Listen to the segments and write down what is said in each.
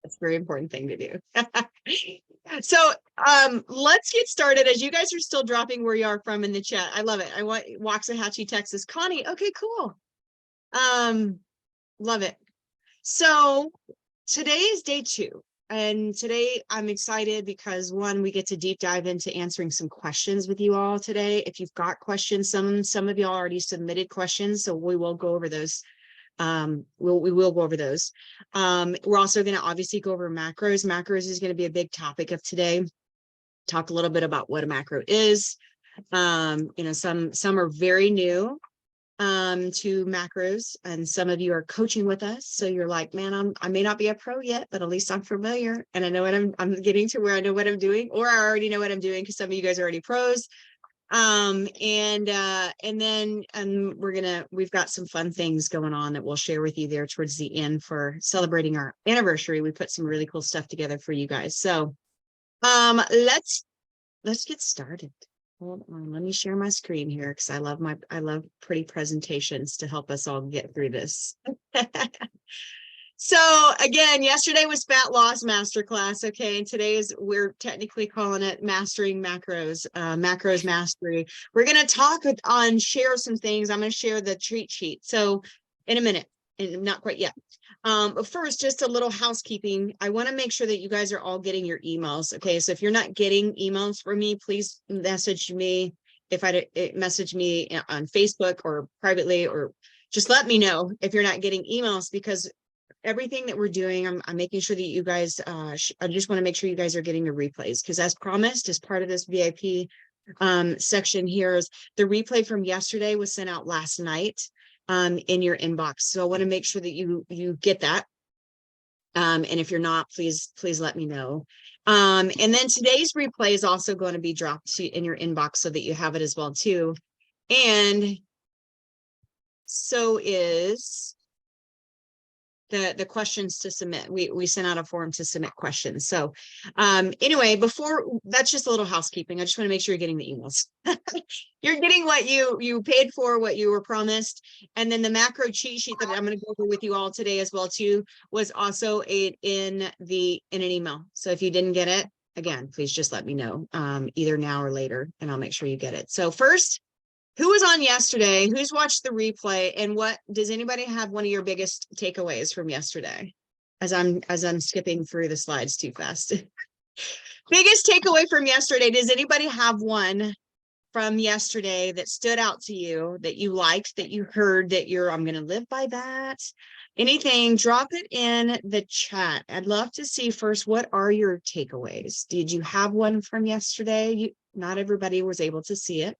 That's a very important thing to do. So let's get started. As you guys are still dropping where you are from in the chat. I love it. I want Waxahachie, Texas. Connie, okay, cool. Love it. So today is day 2. And today I'm excited because one, we get to deep dive into answering some questions with you all today. If you've got questions, some of y'all already submitted questions, so we will go over those. We will go over those. We're also going to obviously go over macros. Macros is going to be a big topic of today. Talk a little bit about what a macro is. Some are very new to macros, and some of you are coaching with us, so you're like, man, I may not be a pro yet, but at least I'm familiar and I know what I'm getting to where I know what I'm doing, or I already know what I'm doing because some of you guys are already pros. And then we've got some fun things going on that we'll share with you there towards the end for celebrating our anniversary. We put some really cool stuff together for you guys. So let's get started. Hold on, let me share my screen here because I love pretty presentations to help us all get through this. So again, yesterday was Fat Loss Masterclass, okay, and today we're technically calling it Mastering Macros, Macros Mastery. We're going to talk share some things. I'm going to share the cheat sheet. So in a minute, and not quite yet. But first, just a little housekeeping. I want to make sure that you guys are all getting your emails, okay? So if you're not getting emails from me, please message me. Message me on Facebook or privately, or just let me know if you're not getting emails, because everything that we're doing, I'm making sure that you guys, I just want to make sure you guys are getting the replays, because as promised, as part of this VIP section here, is the replay from yesterday was sent out last night in your inbox. So I want to make sure that you get that. And if you're not, please let me know. And then today's replay is also going to be dropped in your inbox so that you have it as well too. And so is the questions to submit. We sent out a form to submit questions. So anyway, that's just a little housekeeping. I just want to make sure you're getting the emails. You're getting what you paid for, what you were promised. And then the macro cheat sheet that I'm going to go over with you all today as well too was also in an email. So if you didn't get it, again, please just let me know either now or later, and I'll make sure you get it. So first, who was on yesterday? Who's watched the replay? And what does anybody have one of your biggest takeaways from yesterday? As I'm skipping through the slides too fast. Biggest takeaway from yesterday. Does anybody have one from yesterday that stood out to you, that you liked, that you heard, that I'm going to live by that? Anything, drop it in the chat. I'd love to see first, what are your takeaways? Did you have one from yesterday? Not everybody was able to see it,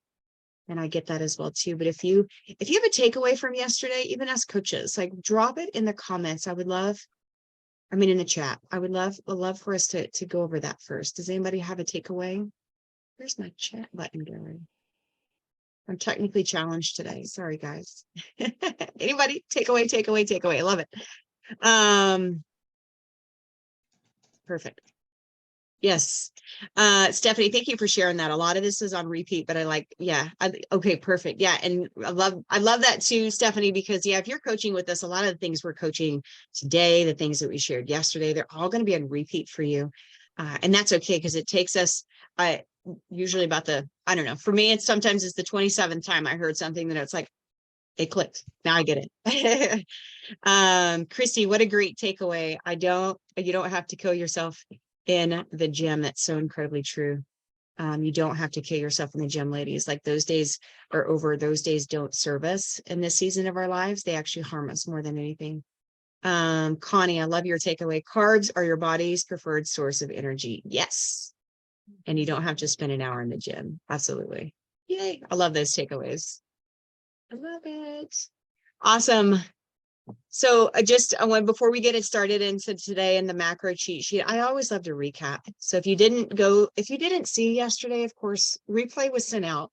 and I get that as well too. But if you have a takeaway from yesterday, even as coaches, like, drop it in the comments. In the chat. I would love for us to go over that first. Does anybody have a takeaway? Where's my chat button going? I'm technically challenged today. Sorry, guys. Anybody? Takeaway. I love it. Perfect. Yes. Stephanie, thank you for sharing that. A lot of this is on repeat, but okay, perfect. Yeah. And I love that too, Stephanie, because if you're coaching with us, a lot of the things we're coaching today, the things that we shared yesterday, they're all going to be on repeat for you. And that's okay, because it takes us usually about for me, sometimes it's the 27th time I heard something that it's like, it clicked. Now I get it. Christy, what a great takeaway. You don't have to kill yourself in the gym. That's so incredibly true. You don't have to kill yourself in the gym, ladies. Like, those days are over. Those days don't serve us in this season of our lives. They actually harm us more than anything. Connie, I love your takeaway. Carbs are your body's preferred source of energy. Yes. And you don't have to spend an hour in the gym. Absolutely. Yay. I love those takeaways. I love it. Awesome. So before we get it started into today and the macro cheat sheet, I always love to recap. So if you didn't see yesterday, of course, replay was sent out.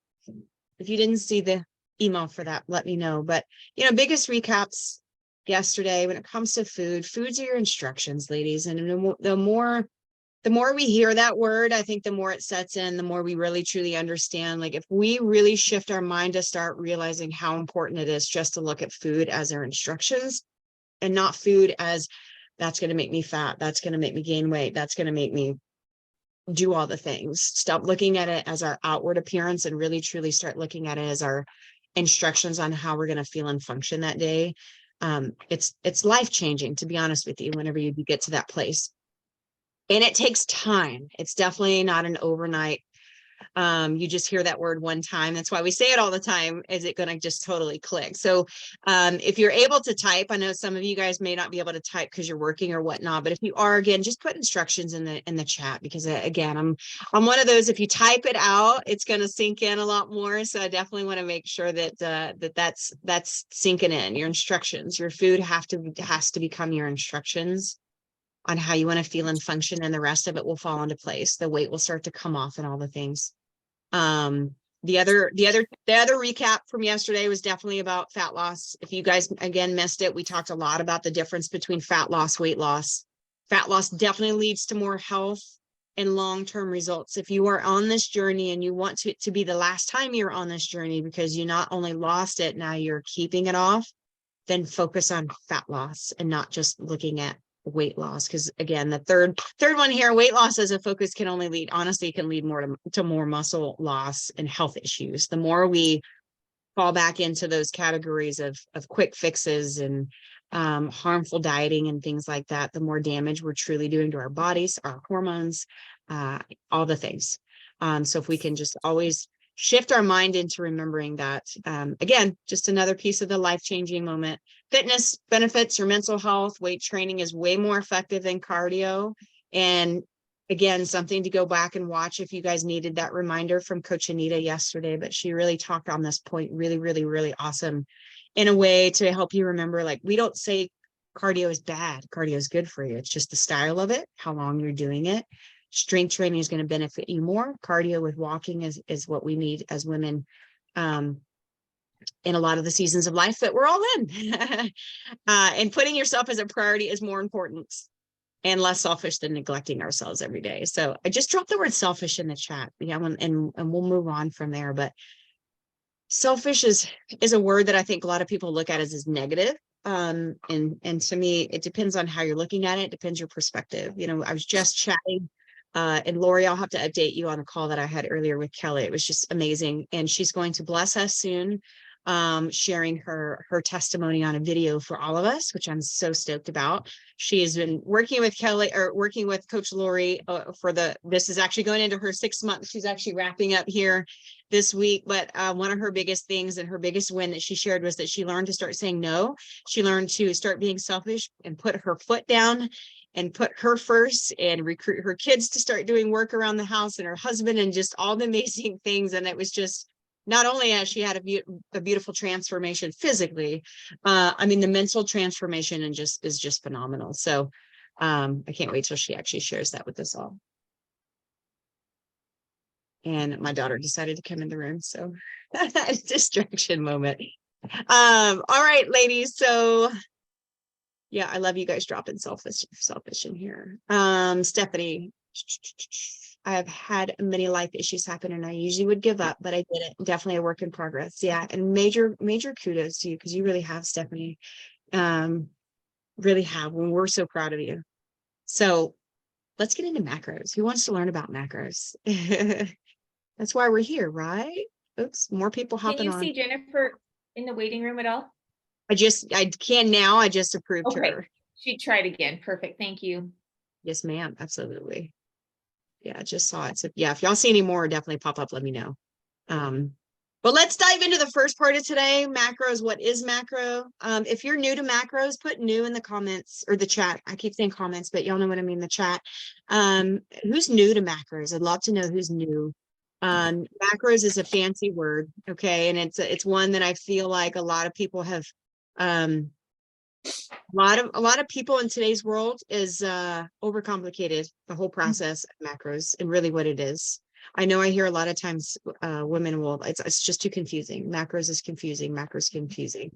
If you didn't see the email for that, let me know. But, biggest recaps yesterday when it comes to foods are your instructions, ladies. And the more we hear that word, I think the more it sets in, the more we really truly understand. Like, if we really shift our mind to start realizing how important it is just to look at food as our instructions and not food as That's going to make me fat. That's going to make me gain weight. That's going to make me do all the things. Stop looking at it as our outward appearance and really truly start looking at it as our instructions on how we're going to feel and function that day. It's life changing, to be honest with you, whenever you get to that place. And it takes time. It's definitely not an overnight. You just hear that word one time. That's why we say it all the time. Is it going to just totally click? So if you're able to type, I know some of you guys may not be able to type because you're working or whatnot, but if you are, again, just put instructions in the chat, because again, I'm one of those, if you type it out, it's going to sink in a lot more. So I definitely want to make sure that that's sinking in. Your instructions, your food has to become your instructions on how you want to feel and function, and the rest of it will fall into place. The weight will start to come off and all the things. The other recap from yesterday was definitely about fat loss. If you guys again missed it, we talked a lot about the difference between fat loss, weight loss. Fat loss definitely leads to more health and long-term results. If you are on this journey and you want it to be the last time you're on this journey, because you not only lost it, now you're keeping it off, then focus on fat loss and not just looking at weight loss. Because again, the third one here, weight loss as a focus can only lead, honestly, can lead more to more muscle loss and health issues. The more we fall back into those categories of quick fixes and harmful dieting and things like that, the more damage we're truly doing to our bodies, our hormones, all the things. So if we can just always shift our mind into remembering that, again, just another piece of the life-changing moment. Fitness benefits your mental health. Weight training is way more effective than cardio. And again, something to go back and watch if you guys needed that reminder from Coach Anita yesterday, but she really talked on this point really, really, really awesome in a way to help you remember, like, we don't say cardio is bad. Cardio is good for you. It's just the style of it, how long you're doing it. Strength training is going to benefit you more. Cardio with walking is what we need as women in a lot of the seasons of life that we're all in. And putting yourself as a priority is more important and less selfish than neglecting ourselves every day. So I just dropped the word selfish in the chat. Yeah, and we'll move on from there. But selfish is a word that I think a lot of people look at as negative. And to me, it depends on how you're looking at it. It depends your perspective. You know, I was just chatting. And Lori, I'll have to update you on the call that I had earlier with Kelly. It was just amazing. And she's going to bless us soon, sharing her testimony on a video for all of us, which I'm so stoked about. She has been working with Kelly, or working with Coach Lori this is actually going into her 6th month. She's actually wrapping up here this week. But one of her biggest things and her biggest win that she shared was that she learned to start saying no. She learned to start being selfish and put her foot down and put her first and recruit her kids to start doing work around the house, and her husband, and just all the amazing things. And it was just, not only has she had a beautiful transformation physically, I mean, the mental transformation and is just phenomenal. So I can't wait till she actually shares that with us all. And my daughter decided to come in the room, so distraction moment. All right, ladies. So yeah, I love you guys dropping selfish in here. Stephanie, I have had many life issues happen and I usually would give up, but I didn't. Definitely a work in progress. Yeah. And major kudos to you, because you really have, Stephanie. Really have. And we're so proud of you. So let's get into macros. Who wants to learn about macros? That's why we're here, right? Oops, more people hopping on. Can you see Jennifer in the waiting room at all? I can now. I just approved her. She tried again. Perfect. Thank you. Yes, ma'am. Absolutely. Yeah, I just saw it. So yeah, if y'all see any more, definitely pop up. Let me know. But let's dive into the first part of today, macros. What is macro? If you're new to macros, put new in the comments or the chat. I keep saying comments, but y'all know what I mean, the chat. Who's new to macros? I'd love to know who's new. Macros is a fancy word, okay? And it's one that I feel like a lot of people have, a lot of people in today's world is overcomplicated the whole process of macros and really what it is. I know I hear a lot of times women will, it's just too confusing. Macros is confusing. Macros confusing.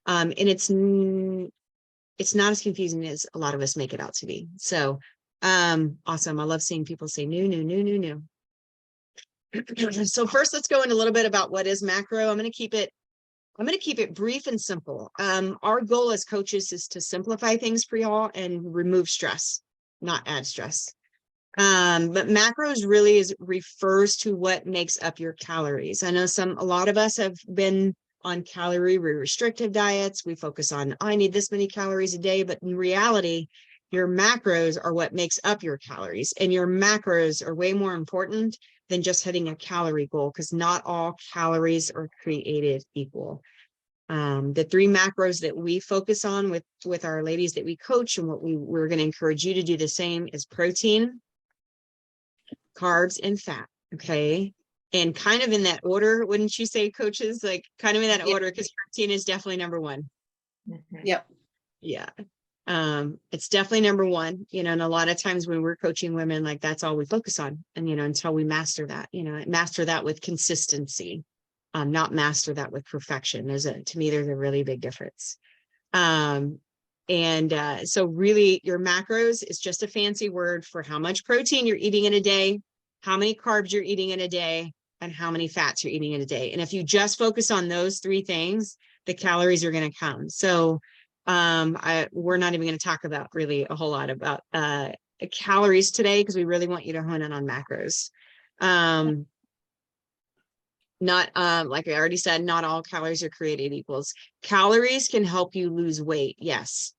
And it's not as confusing as a lot of us make it out to be. So awesome. I love seeing people say new. So first, let's go into a little bit about what is macro. I'm going to keep it I'm going to keep it brief and simple. Our goal as coaches is to simplify things for y'all and remove stress, not add stress. But macros really refers to what makes up your calories. I know a lot of us have been on calorie restrictive diets. We focus on, I need this many calories a day, but in reality, your macros are what makes up your calories, and your macros are way more important than just hitting a calorie goal, because not all calories are created equal. The 3 macros that we focus on with our ladies that we coach, and what we're going to encourage you to do the same, is protein, carbs, and fat. Okay. And kind of in that order, wouldn't you say, coaches? Like kind of in that order, because protein is definitely number 1. Yep. Yeah. It's definitely number 1, and a lot of times when we're coaching women, like that's all we focus on. And, until we master that, master that with consistency, not master that with perfection. To me, there's a really big difference. So really your macros is just a fancy word for how much protein you're eating in a day, how many carbs you're eating in a day, and how many fats you're eating in a day. And if you just focus on those 3 things, the calories are going to come. So we're not even going to talk about really a whole lot about calories today, because we really want you to hone in on macros. Not like I already said, not all calories are created equals. Calories can help you lose weight, yes,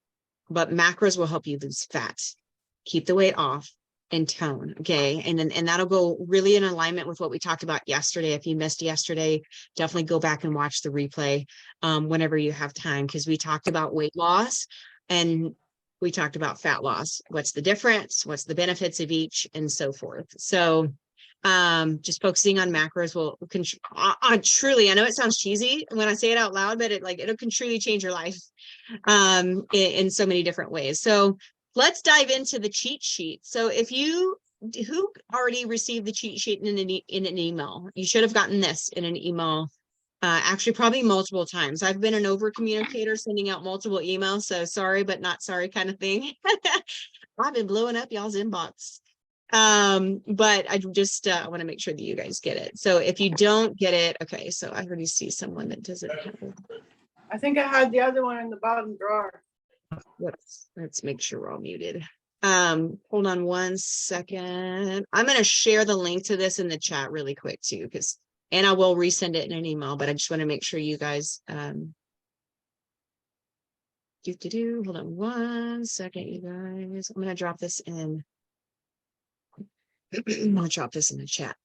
but macros will help you lose fat, keep the weight off, and tone. Okay. And that'll go really in alignment with what we talked about yesterday. If you missed yesterday, definitely go back and watch the replay whenever you have time, because we talked about weight loss and we talked about fat loss. What's the difference? What's the benefits of each, and so forth. So just focusing on macros will truly, I know it sounds cheesy when I say it out loud, but it can truly change your life in so many different ways. So let's dive into the cheat sheet. So who already received the cheat sheet in an email? You should have gotten this in an email, actually probably multiple times. I've been an over communicator, sending out multiple emails. So sorry, but not sorry kind of thing. I've been blowing up y'all's inbox. But I just want to make sure that you guys get it. So if you don't get it, okay, so I already see someone that doesn't have it. I think I had the other one in the bottom drawer. Let's make sure we're all muted. Hold on one second. I'm going to share the link to this in the chat really quick too, and I will resend it in an email, but I just want to make sure you guys hold on one second, you guys. I'm going to drop this in. I'm going to drop this in the chat.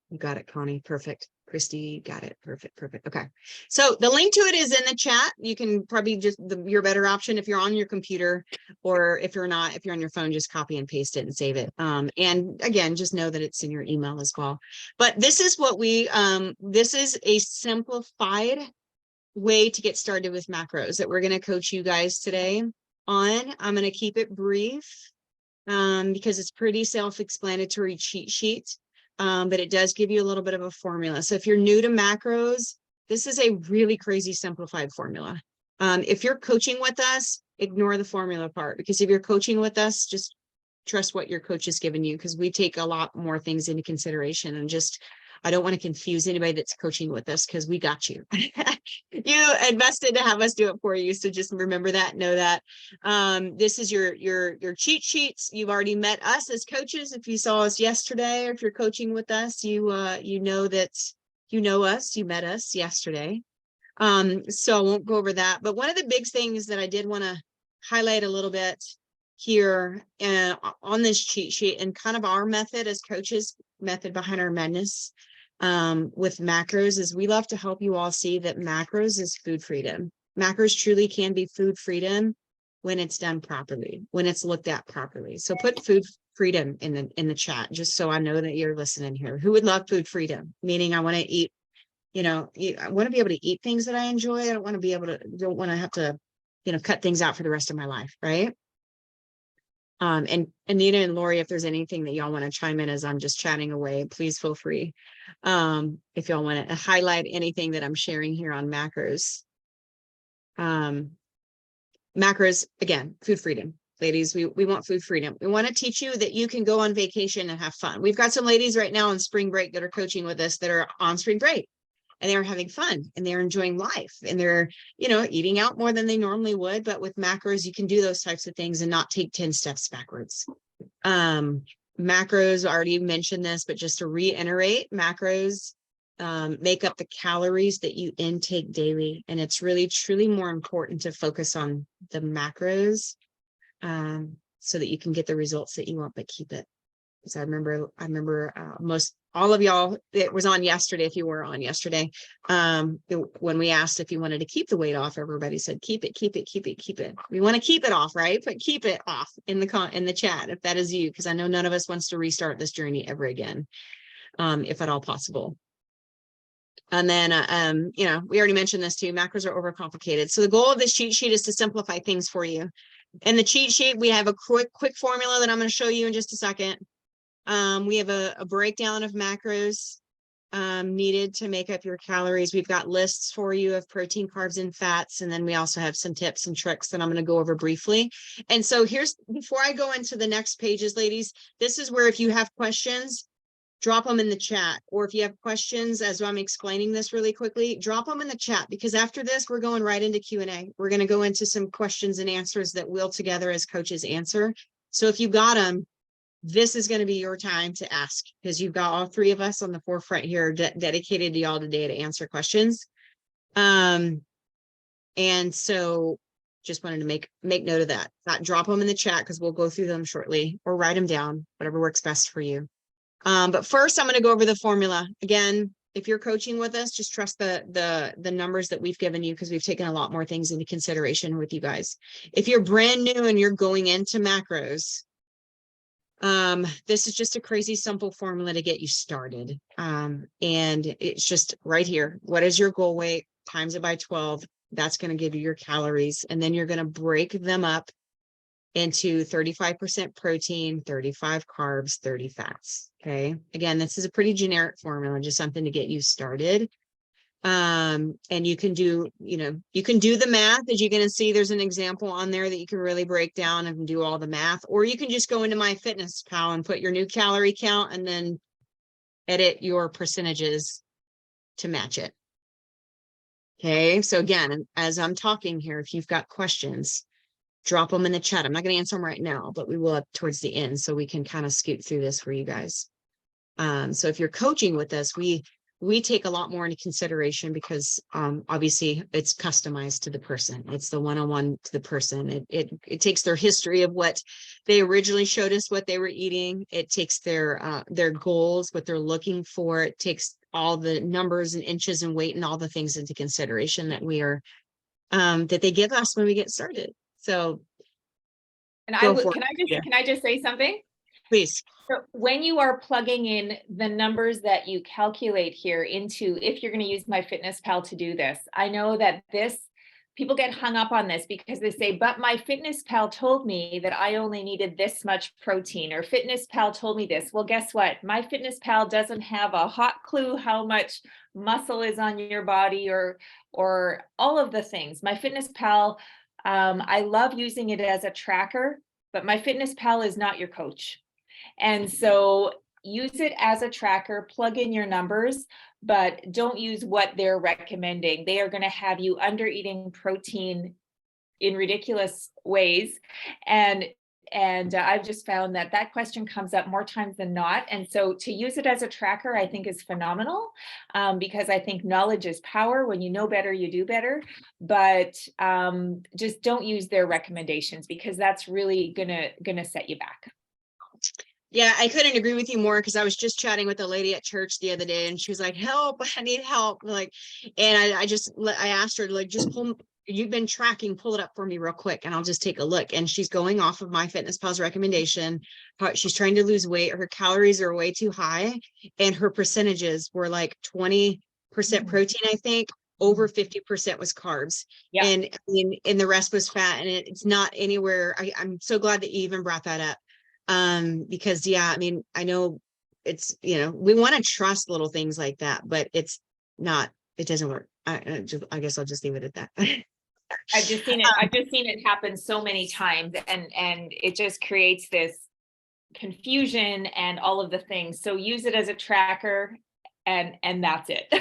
You got it, Connie. Perfect. Christy, got it. Perfect. Okay. So the link to it is in the chat. You can probably your better option if you're on your computer, or if you're not, if you're on your phone, just copy and paste it and save it. And again, just know that it's in your email as well. But this is what this is a simplified way to get started with macros that we're going to coach you guys today on. I'm going to keep it brief because it's pretty self-explanatory cheat sheet. But it does give you a little bit of a formula. So if you're new to macros, this is a really crazy simplified formula. If you're coaching with us, ignore the formula part, because if you're coaching with us, just trust what your coach has given you, because we take a lot more things into consideration. And I don't want to confuse anybody that's coaching with us, because we got you. You invested to have us do it for you. So just remember that, know that. This is your cheat sheets. You've already met us as coaches. If you saw us yesterday, or if you're coaching with us, you know that you know us, you met us yesterday. So I won't go over that. But one of the big things that I did want to highlight a little bit here on this cheat sheet, and kind of our method as coaches, method behind our madness with macros, is we love to help you all see that macros is food freedom. Macros truly can be food freedom when it's done properly, when it's looked at properly. So put food freedom in the chat, just so I know that you're listening here. Who would love food freedom? Meaning I want to eat, I want to be able to eat things that I enjoy. I don't want to have to, cut things out for the rest of my life. Right. And Anita and Lori, if there's anything that y'all want to chime in as I'm just chatting away, please feel free. If y'all want to highlight anything that I'm sharing here on macros. Macros, again, food freedom. ladies. We want food freedom. We want to teach you that you can go on vacation and have fun. We've got some ladies right now on spring break that are coaching with us that are on spring break, and they're having fun and they're enjoying life, and they're, eating out more than they normally would. But with macros, you can do those types of things and not take 10 steps backwards. Macros, I already mentioned this, but just to reiterate, macros make up the calories that you intake daily. And it's really, truly more important to focus on the macros so that you can get the results that you want, but keep it. Because I remember most all of y'all, it was on yesterday, if you were on yesterday, when we asked if you wanted to keep the weight off, everybody said, keep it, keep it, keep it, keep it. We want to keep it off, right? But keep it off in the chat, if that is you, because I know none of us wants to restart this journey ever again, if at all possible. And then, we already mentioned this too, macros are overcomplicated. So the goal of this cheat sheet is to simplify things for you. In the cheat sheet, we have a quick formula that I'm going to show you in just a second. We have a breakdown of macros needed to make up your calories. We've got lists for you of protein, carbs, and fats. And then we also have some tips and tricks that I'm going to go over briefly. And so before I go into the next pages, ladies, this is where if you have questions, drop them in the chat. Or if you have questions as I'm explaining this really quickly, drop them in the chat, because after this, we're going right into Q&A. We're going to go into some questions and answers that we'll together as coaches answer. So if you got them, this is going to be your time to ask, because you've got all three of us on the forefront here dedicated to y'all today to answer questions. And so just wanted to make note of that. Drop them in the chat because we'll go through them shortly, or write them down, whatever works best for you. But first I'm going to go over the formula. Again, if you're coaching with us, just trust the numbers that we've given you, because we've taken a lot more things into consideration with you guys. If you're brand new and you're going into macros, this is just a crazy simple formula to get you started. And it's just right here. What is your goal weight? Times it by 12. That's going to give you your calories. And then you're going to break them up into 35% protein, 35 carbs, 30 fats. Okay. Again, this is a pretty generic formula, just something to get you started. And you can do the math. As you're going to see, there's an example on there that you can really break down and do all the math, or you can just go into MyFitnessPal and put your new calorie count and then edit your percentages to match it. Okay. So again, as I'm talking here, if you've got questions, drop them in the chat. I'm not going to answer them right now, but we will towards the end, so we can kind of scoot through this for you guys. So if you're coaching with us, we take a lot more into consideration, because obviously it's customized to the person. It's the one-on-one to the person. It takes their history of what they originally showed us, what they were eating. It takes their goals, what they're looking for. It takes all the numbers and inches and weight and all the things into consideration that that they give us when we get started. So, and can I just say something? Please. So when you are plugging in the numbers that you calculate here into, if you're going to use MyFitnessPal to do this, I know that people get hung up on this because they say, but MyFitnessPal told me that I only needed this much protein, or FitnessPal told me this. Well, guess what? MyFitnessPal doesn't have a hot clue how much muscle is on your body or all of the things. MyFitnessPal, I love using it as a tracker, but MyFitnessPal is not your coach. And so use it as a tracker, plug in your numbers, but don't use what they're recommending. They are going to have you under eating protein in ridiculous ways. And I've just found that question comes up more times than not. And so to use it as a tracker, I think is phenomenal, because I think knowledge is power. When you know better, you do better. But just don't use their recommendations, because that's really gonna set you back. Yeah, I couldn't agree with you more, because I was just chatting with a lady at church the other day, and she was like, help, I need help. And I asked her, just you've been tracking, pull it up for me real quick, and I'll just take a look. And she's going off of MyFitnessPal's recommendation. She's trying to lose weight. Her calories are way too high, and her percentages were like 20% protein, I think. Over 50% was carbs. Yeah. And the rest was fat. And it's not anywhere. I'm so glad that you even brought that up. Because I know it's, we want to trust little things like that, but it doesn't work. I guess I'll just leave it at that. I've just seen it happen so many times, and it just creates this confusion and all of the things. So use it as a tracker, and that's it.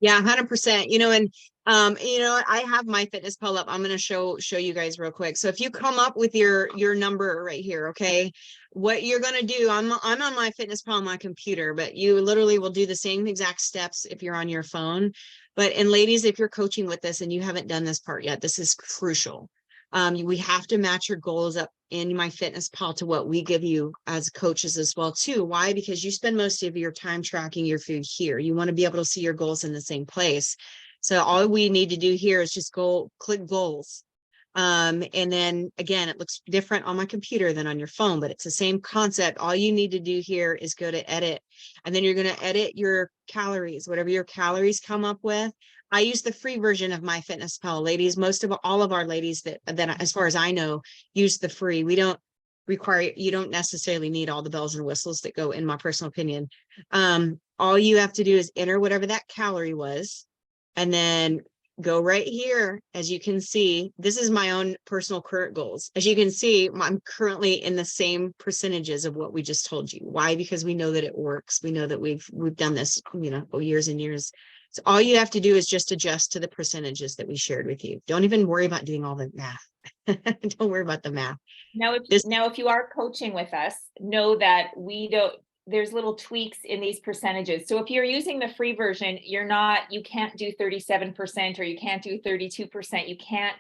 Yeah, 100%. And I have my fitness pal up. I'm going to show you guys real quick. So if you come up with your number right here, okay, what you're going to do, I'm on my fitness pal on my computer, but you literally will do the same exact steps if you're on your phone. And ladies, if you're coaching with us and you haven't done this part yet, this is crucial. We have to match your goals up in my fitness pal to what we give you as coaches as well too. Why? Because you spend most of your time tracking your food here. You want to be able to see your goals in the same place. So all we need to do here is just click goals. And then again, it looks different on my computer than on your phone, but it's the same concept. All you need to do here is go to edit, and then you're going to edit your calories, whatever your calories come up with. I use the free version of my fitness pal, ladies. Most of all of our ladies that as far as I know, use the free. We don't require, you don't necessarily need all the bells and whistles that go, in my personal opinion. All you have to do is enter whatever that calorie was, and then go right here. As you can see, this is my own personal current goals. As you can see, I'm currently in the same percentages of what we just told you. Why? Because we know that it works. We know that we've done this, years and years. So all you have to do is just adjust to the percentages that we shared with you. Don't even worry about doing all the math. Don't worry about the math. Now, if you are coaching with us, know that there's little tweaks in these percentages. So if you're using the free version, you can't do 37% or you can't do 32%. You can't,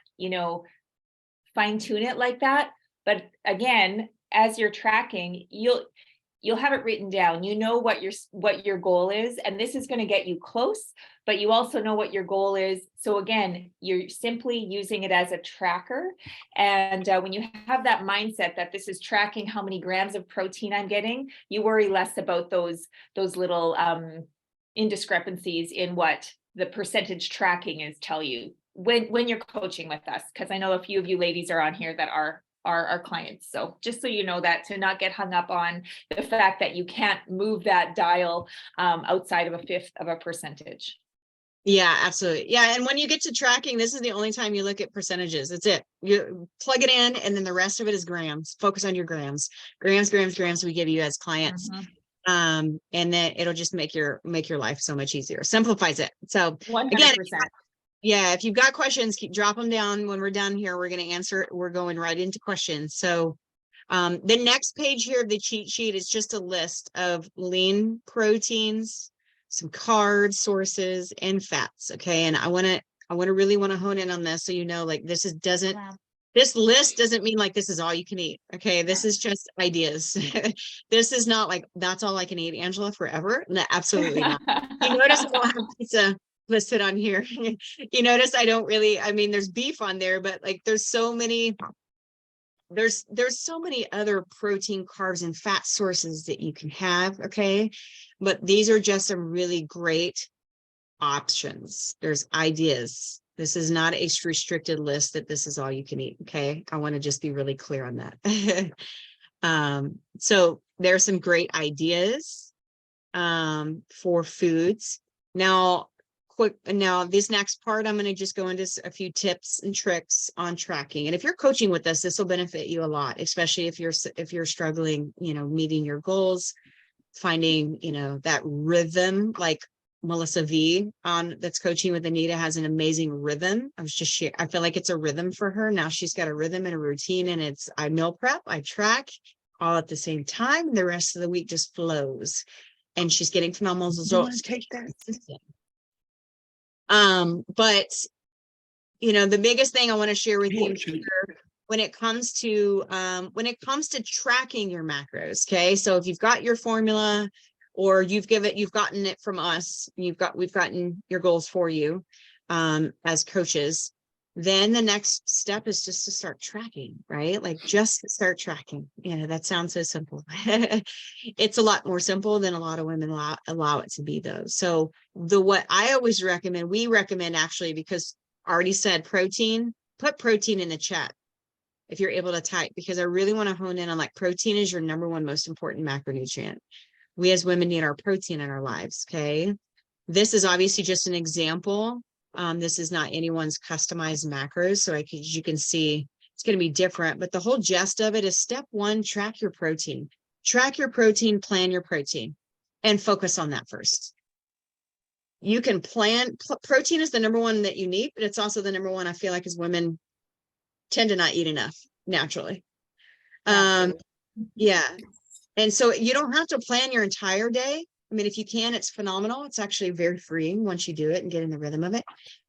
fine tune it like that. But again, as you're tracking, you'll have it written down. You know what your goal is, and this is going to get you close, but you also know what your goal is. So again, you're simply using it as a tracker. And when you have that mindset that this is tracking how many grams of protein I'm getting, you worry less about those little indiscrepancies in what the percentage tracking is tell you when you're coaching with us. Because I know a few of you ladies are on here that are our clients. So just so you know that, to not get hung up on the fact that you can't move that dial outside of 1/5 of a percentage. Yeah, absolutely. Yeah. And when you get to tracking, this is the only time you look at percentages. That's it. You plug it in, and then the rest of it is grams. Focus on your grams we give you as clients. Mm-hmm. And then it'll just make your life so much easier. Simplifies it. So 100%. Again, yeah, if you've got questions, drop them down. When we're done here, we're going to answer. We're going right into questions. So the next page here of the cheat sheet is just a list of lean proteins, some carb sources, and fats. Okay. And I really want to hone in on this. So, like this list doesn't mean like this is all you can eat. Okay. This is just ideas. This is not like, that's all I can eat, Angela, forever. No, absolutely not. You notice I don't have pizza listed on here. You notice I don't really, there's beef on there, but like there's so many other protein, carbs, and fat sources that you can have. Okay. But these are just some really great options. There's ideas. This is not a restricted list that this is all you can eat. Okay. I want to just be really clear on that. So there's some great ideas for foods. Now, this next part, I'm going to just go into a few tips and tricks on tracking. And if you're coaching with us, this will benefit you a lot, especially if you're struggling, meeting your goals, finding, that rhythm. Like Melissa V that's coaching with Anita has an amazing rhythm. I feel like it's a rhythm for her. Now she's got a rhythm and a routine, and I meal prep, I track all at the same time. And the rest of the week just flows, and she's getting phenomenal results. Take that. But the biggest thing I want to share with you here, when it comes to tracking your macros. Okay. So if you've got your formula, or you've gotten it from us, we've gotten your goals for you, as coaches, then the next step is just to start tracking, right? Like just start tracking. That sounds so simple. It's a lot more simple than a lot of women allow it to be, though. So what I always recommend, we recommend actually, because I already said protein, put protein in the chat if you're able to type, because I really want to hone in on, like, protein is your number one most important macronutrient. We as women need our protein in our lives. Okay. This is obviously just an example This is not anyone's customized macros. So you can see it's going to be different, but the whole gist of it is step one, track your protein, plan your protein, and focus on that first. You can plan, protein is the number one that you need, but it's also the number one I feel like as women tend to not eat enough naturally. Yeah. And so you don't have to plan your entire day. I mean, if you can, it's phenomenal. It's actually very freeing once you do it and get in the rhythm of it.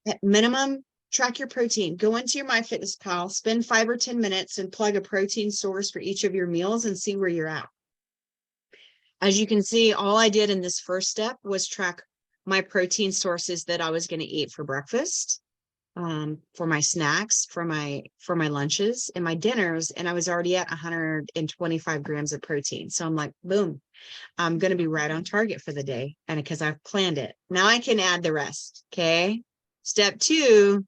At minimum, track your protein. Go into your MyFitnessPal, spend 5 or 10 minutes and plug a protein source for each of your meals and see where you're at. As you can see, all I did in this first step was track my protein sources that I was going to eat for breakfast, for my snacks, for my lunches and my dinners. And I was already at 125 grams of protein. So I'm like, boom, I'm going to be right on target for the day. And because I've planned it, now I can add the rest. Okay. Step 2,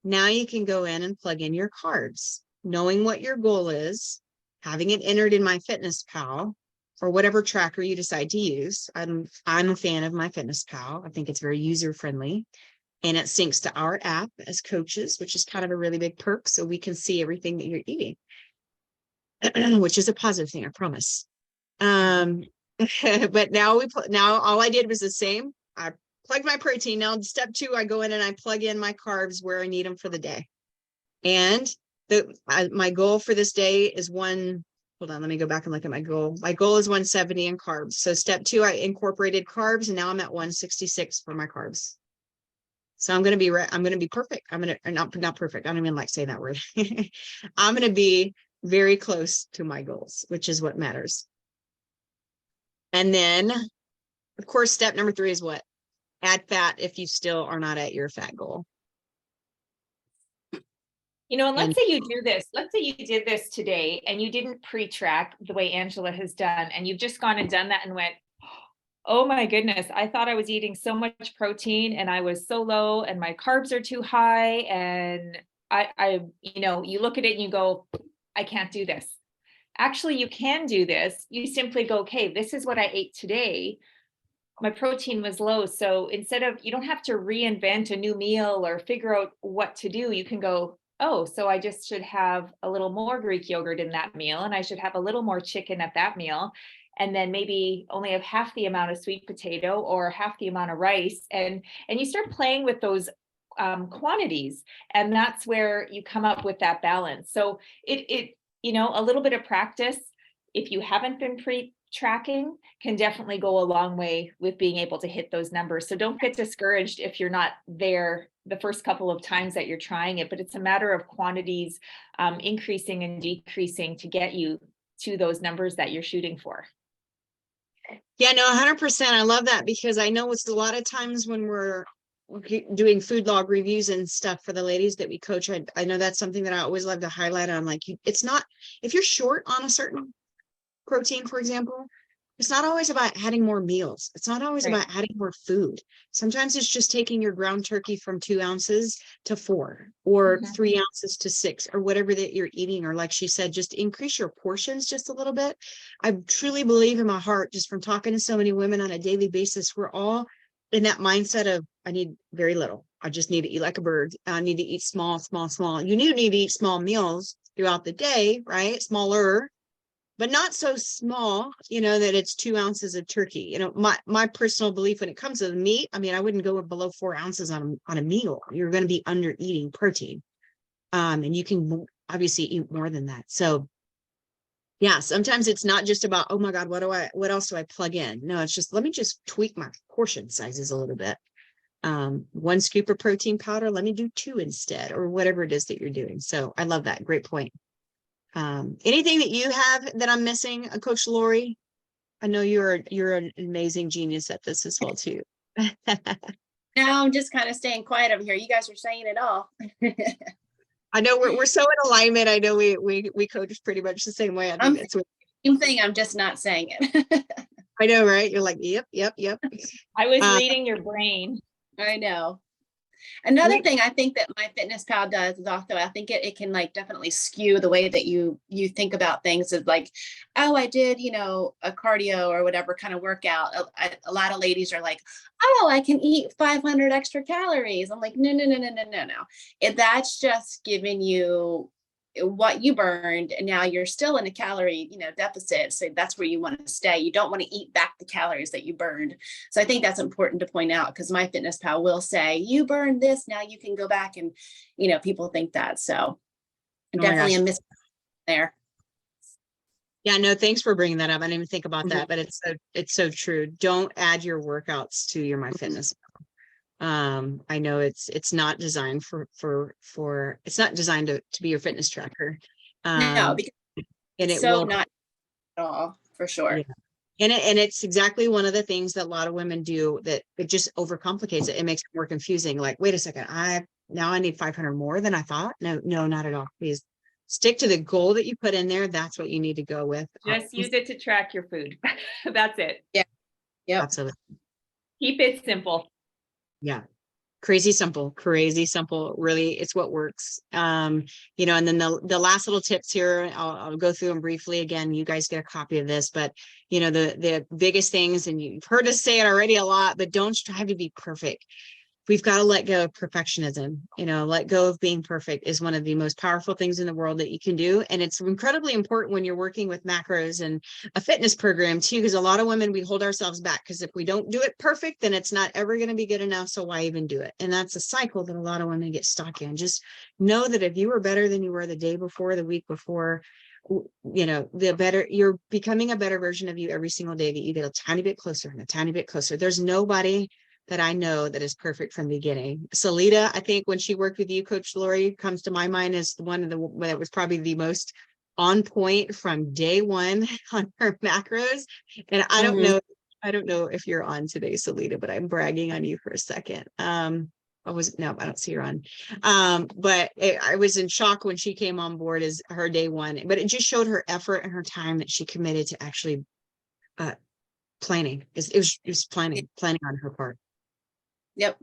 now you can go in and plug in your carbs, knowing what your goal is, having it entered in MyFitnessPal or whatever tracker you decide to use. I'm a fan of MyFitnessPal. I think it's very user friendly. And it syncs to our app as coaches, which is kind of a really big perk. So we can see everything that you're eating, which is a positive thing, I promise. But now all I did was the same. I plugged my protein. Now step 2, I go in and I plug in my carbs where I need them for the day. And my goal for this day is hold on, let me go back and look at my goal. My goal is 170 in carbs. So step 2, I incorporated carbs and now I'm at 166 for my carbs. So I'm going to be perfect. Not perfect. I don't even like saying that word. I'm going to be very close to my goals, which is what matters. And then, of course, step number 3 is what? Add fat if you still are not at your fat goal. And let's say you do this. Let's say you did this today and you didn't pre-track the way Angela has done, and you've just gone and done that and went, oh my goodness, I thought I was eating so much protein and I was so low and my carbs are too high. And you look at it and you go, I can't do this. Actually, you can do this. You simply go, okay, this is what I ate today. My protein was low. So you don't have to reinvent a new meal or figure out what to do. You can go, oh, so I just should have a little more Greek yogurt in that meal. And I should have a little more chicken at that meal. And then maybe only have half the amount of sweet potato or half the amount of rice. And you start playing with those quantities. And that's where you come up with that balance. So a little bit of practice, if you haven't been pre-tracking, can definitely go a long way with being able to hit those numbers. So don't get discouraged if you're not there the first couple of times that you're trying it, but it's a matter of quantities increasing and decreasing to get you to those numbers that you're shooting for. Yeah, no, 100%. I love that because I know it's a lot of times when we're doing food log reviews and stuff for the ladies that we coach. I know that's something that I always love to highlight on. Like, it's not, if you're short on a certain protein, for example, it's not always about adding more meals. It's not always about adding more food. Sometimes it's just taking your ground turkey from 2 ounces to 4 or 3 ounces to 6 or whatever that you're eating. Or like she said, just increase your portions just a little bit. I truly believe in my heart, just from talking to so many women on a daily basis, we're all in that mindset of, I need very little. I just need to eat like a bird. I need to eat small, small, small. You need to eat small meals throughout the day, right? Smaller, but not so small, that it's 2 ounces of turkey. My personal belief when it comes to the meat, I mean, I wouldn't go below 4 ounces on a meal. You're going to be under eating protein. And you can obviously eat more than that. So yeah, sometimes it's not just about, oh my God, what else do I plug in? No, it's just, let me just tweak my portion sizes a little bit. 1 scoop of protein powder, let me do 2 instead, or whatever it is that you're doing. So I love that. Great point. Anything that you have that I'm missing, Coach Lori? I know you're an amazing genius at this as well too. No, I'm just kind of staying quiet over here. You guys are saying it all. I know we're so in alignment. I know we coach pretty much the same way. I think that's what same thing. I'm just not saying it. I know, right? You're like, yep. I was reading your brain. I know. Another Yeah. thing I think that MyFitnessPal does is also, I think it can like definitely skew the way that you think about things, is like, oh, I did, a cardio or whatever kind of workout. A lot of ladies are like, oh, I can eat 500 extra calories. I'm like, no, no, no, no, no, no, no. That's just giving you what you burned, and now you're still in a calorie deficit, so that's where you want to stay. You don't want to eat back the calories that you burned. So I think that's important to point out, because MyFitnessPal will say you burned this, now you can go back, and people think that. So Oh my definitely gosh. a miss there. Yeah, no, thanks for bringing that up. I didn't even think about Mhm. that, but it's so true. Don't add your workouts to your MyFitness. I know it's not designed it's not designed to be your fitness tracker. No, because And it's it so will, not at all, for sure. yeah. And it's exactly one of the things that a lot of women do, that it just overcomplicates it. It makes it more confusing. Like, wait a second, now I need 500 more than I thought. No, not at all. Please stick to the goal that you put in there. That's what you need to go with. Just use it to track your food. That's it. Yep. Absolutely. Keep it simple. Yeah. Crazy simple. Really, it's what works. And then the last little tips here, I'll go through them briefly. Again, you guys get a copy of this, but the biggest things, and you've heard us say it already a lot, but don't strive to be perfect. We've got to let go of perfectionism. Let go of being perfect is one of the most powerful things in the world that you can do. And it's incredibly important when you're working with macros and a fitness program too, because a lot of women, we hold ourselves back, because if we don't do it perfect, then it's not ever going to be good enough. So why even do it? And that's a cycle that a lot of women get stuck in. Just know that if you were better than you were the day before, the week before, the better you're becoming, a better version of you every single day, that you get a tiny bit closer and a tiny bit closer. There's nobody that I know that is perfect from the beginning. Salida, I think when she worked with you, Coach Lori, comes to my mind as one of that was probably the most on point from day one on her macros. And I don't know if you're on today, Salida, but I'm bragging on you for a second. I don't see her on. But I was in shock when she came on board as her day one, but it just showed her effort and her time that she committed to actually planning. It was planning on her part. Yep.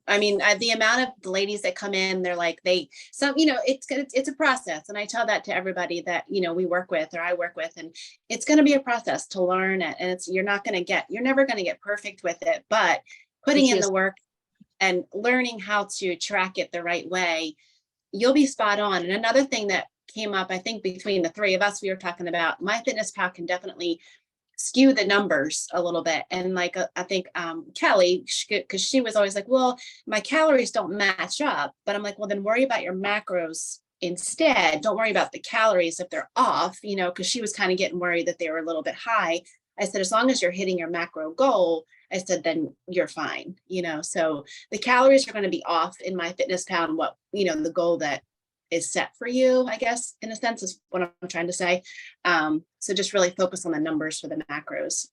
I mean, the amount of the ladies that come in, they're like, it's a process. And I tell that to everybody that, we work with, or I work with, and it's going to be a process to learn it. And you're never going to get perfect with it, but putting in the work and learning how to track it the right way, you'll be spot on. And another thing that came up, I think between the three of us, we were talking about, MyFitnessPal can definitely skew the numbers a little bit. And like, I think Kelly, because she was always like, well, my calories don't match up. But I'm like, well, then worry about your macros instead. Don't worry about the calories if they're off, because she was kind of getting worried that they were a little bit high. I said, as long as you're hitting your macro goal, I said, then you're fine, so the calories are going to be off in MyFitnessPal, and what, the goal that is set for you, I guess, in a sense, is what I'm trying to say. So just really focus on the numbers for the macros.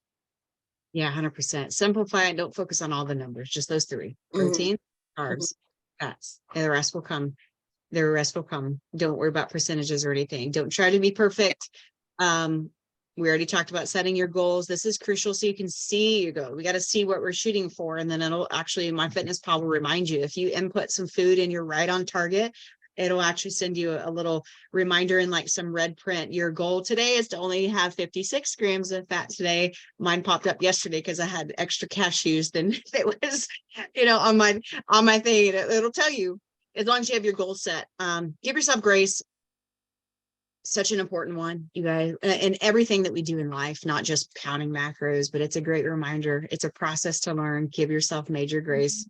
Yeah, 100%. Simplify it. Don't focus on all the numbers, just those three: protein, carbs, fats, and the rest will come. The rest will come. Don't worry about percentages or anything. Don't try to be perfect. We already talked about setting your goals. This is crucial, so you can see your goal. We got to see what we're shooting for, and then it'll actually, MyFitnessPal will remind you. If you input some food and you're right on target, it'll actually send you a little reminder in like some red print. Your goal today is to only have 56 grams of fat today. Mine popped up yesterday because I had extra cashews than it was, on my thing. It'll tell you, as long as you have your goal set. Give yourself grace. Such an important one, you guys, and everything that we do in life, not just counting macros, but it's a great reminder. It's a process to learn. Give yourself major grace.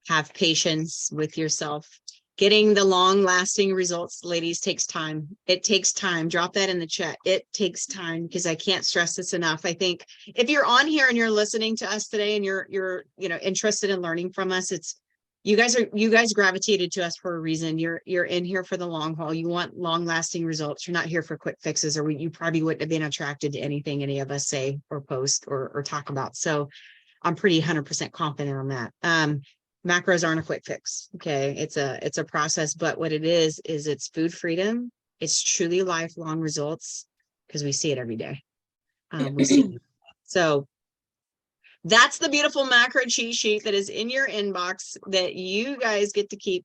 Have patience with yourself. Getting the long lasting results, ladies, takes time. It takes time. Drop that in the chat. It takes time, because I can't stress this enough. I think if you're on here and you're listening to us today and you're interested in learning from us, it's you guys gravitated to us for a reason. You're in here for the long haul. You want long lasting results. You're not here for quick fixes, or you probably wouldn't have been attracted to anything any of us say or post or talk about. So I'm pretty 100% confident on that. Macros aren't a quick fix. Okay. It's a process, but what it is it's food freedom. It's truly lifelong results, because we see it every day. We see it. So That's the beautiful macro cheat sheet that is in your inbox that you guys get to keep.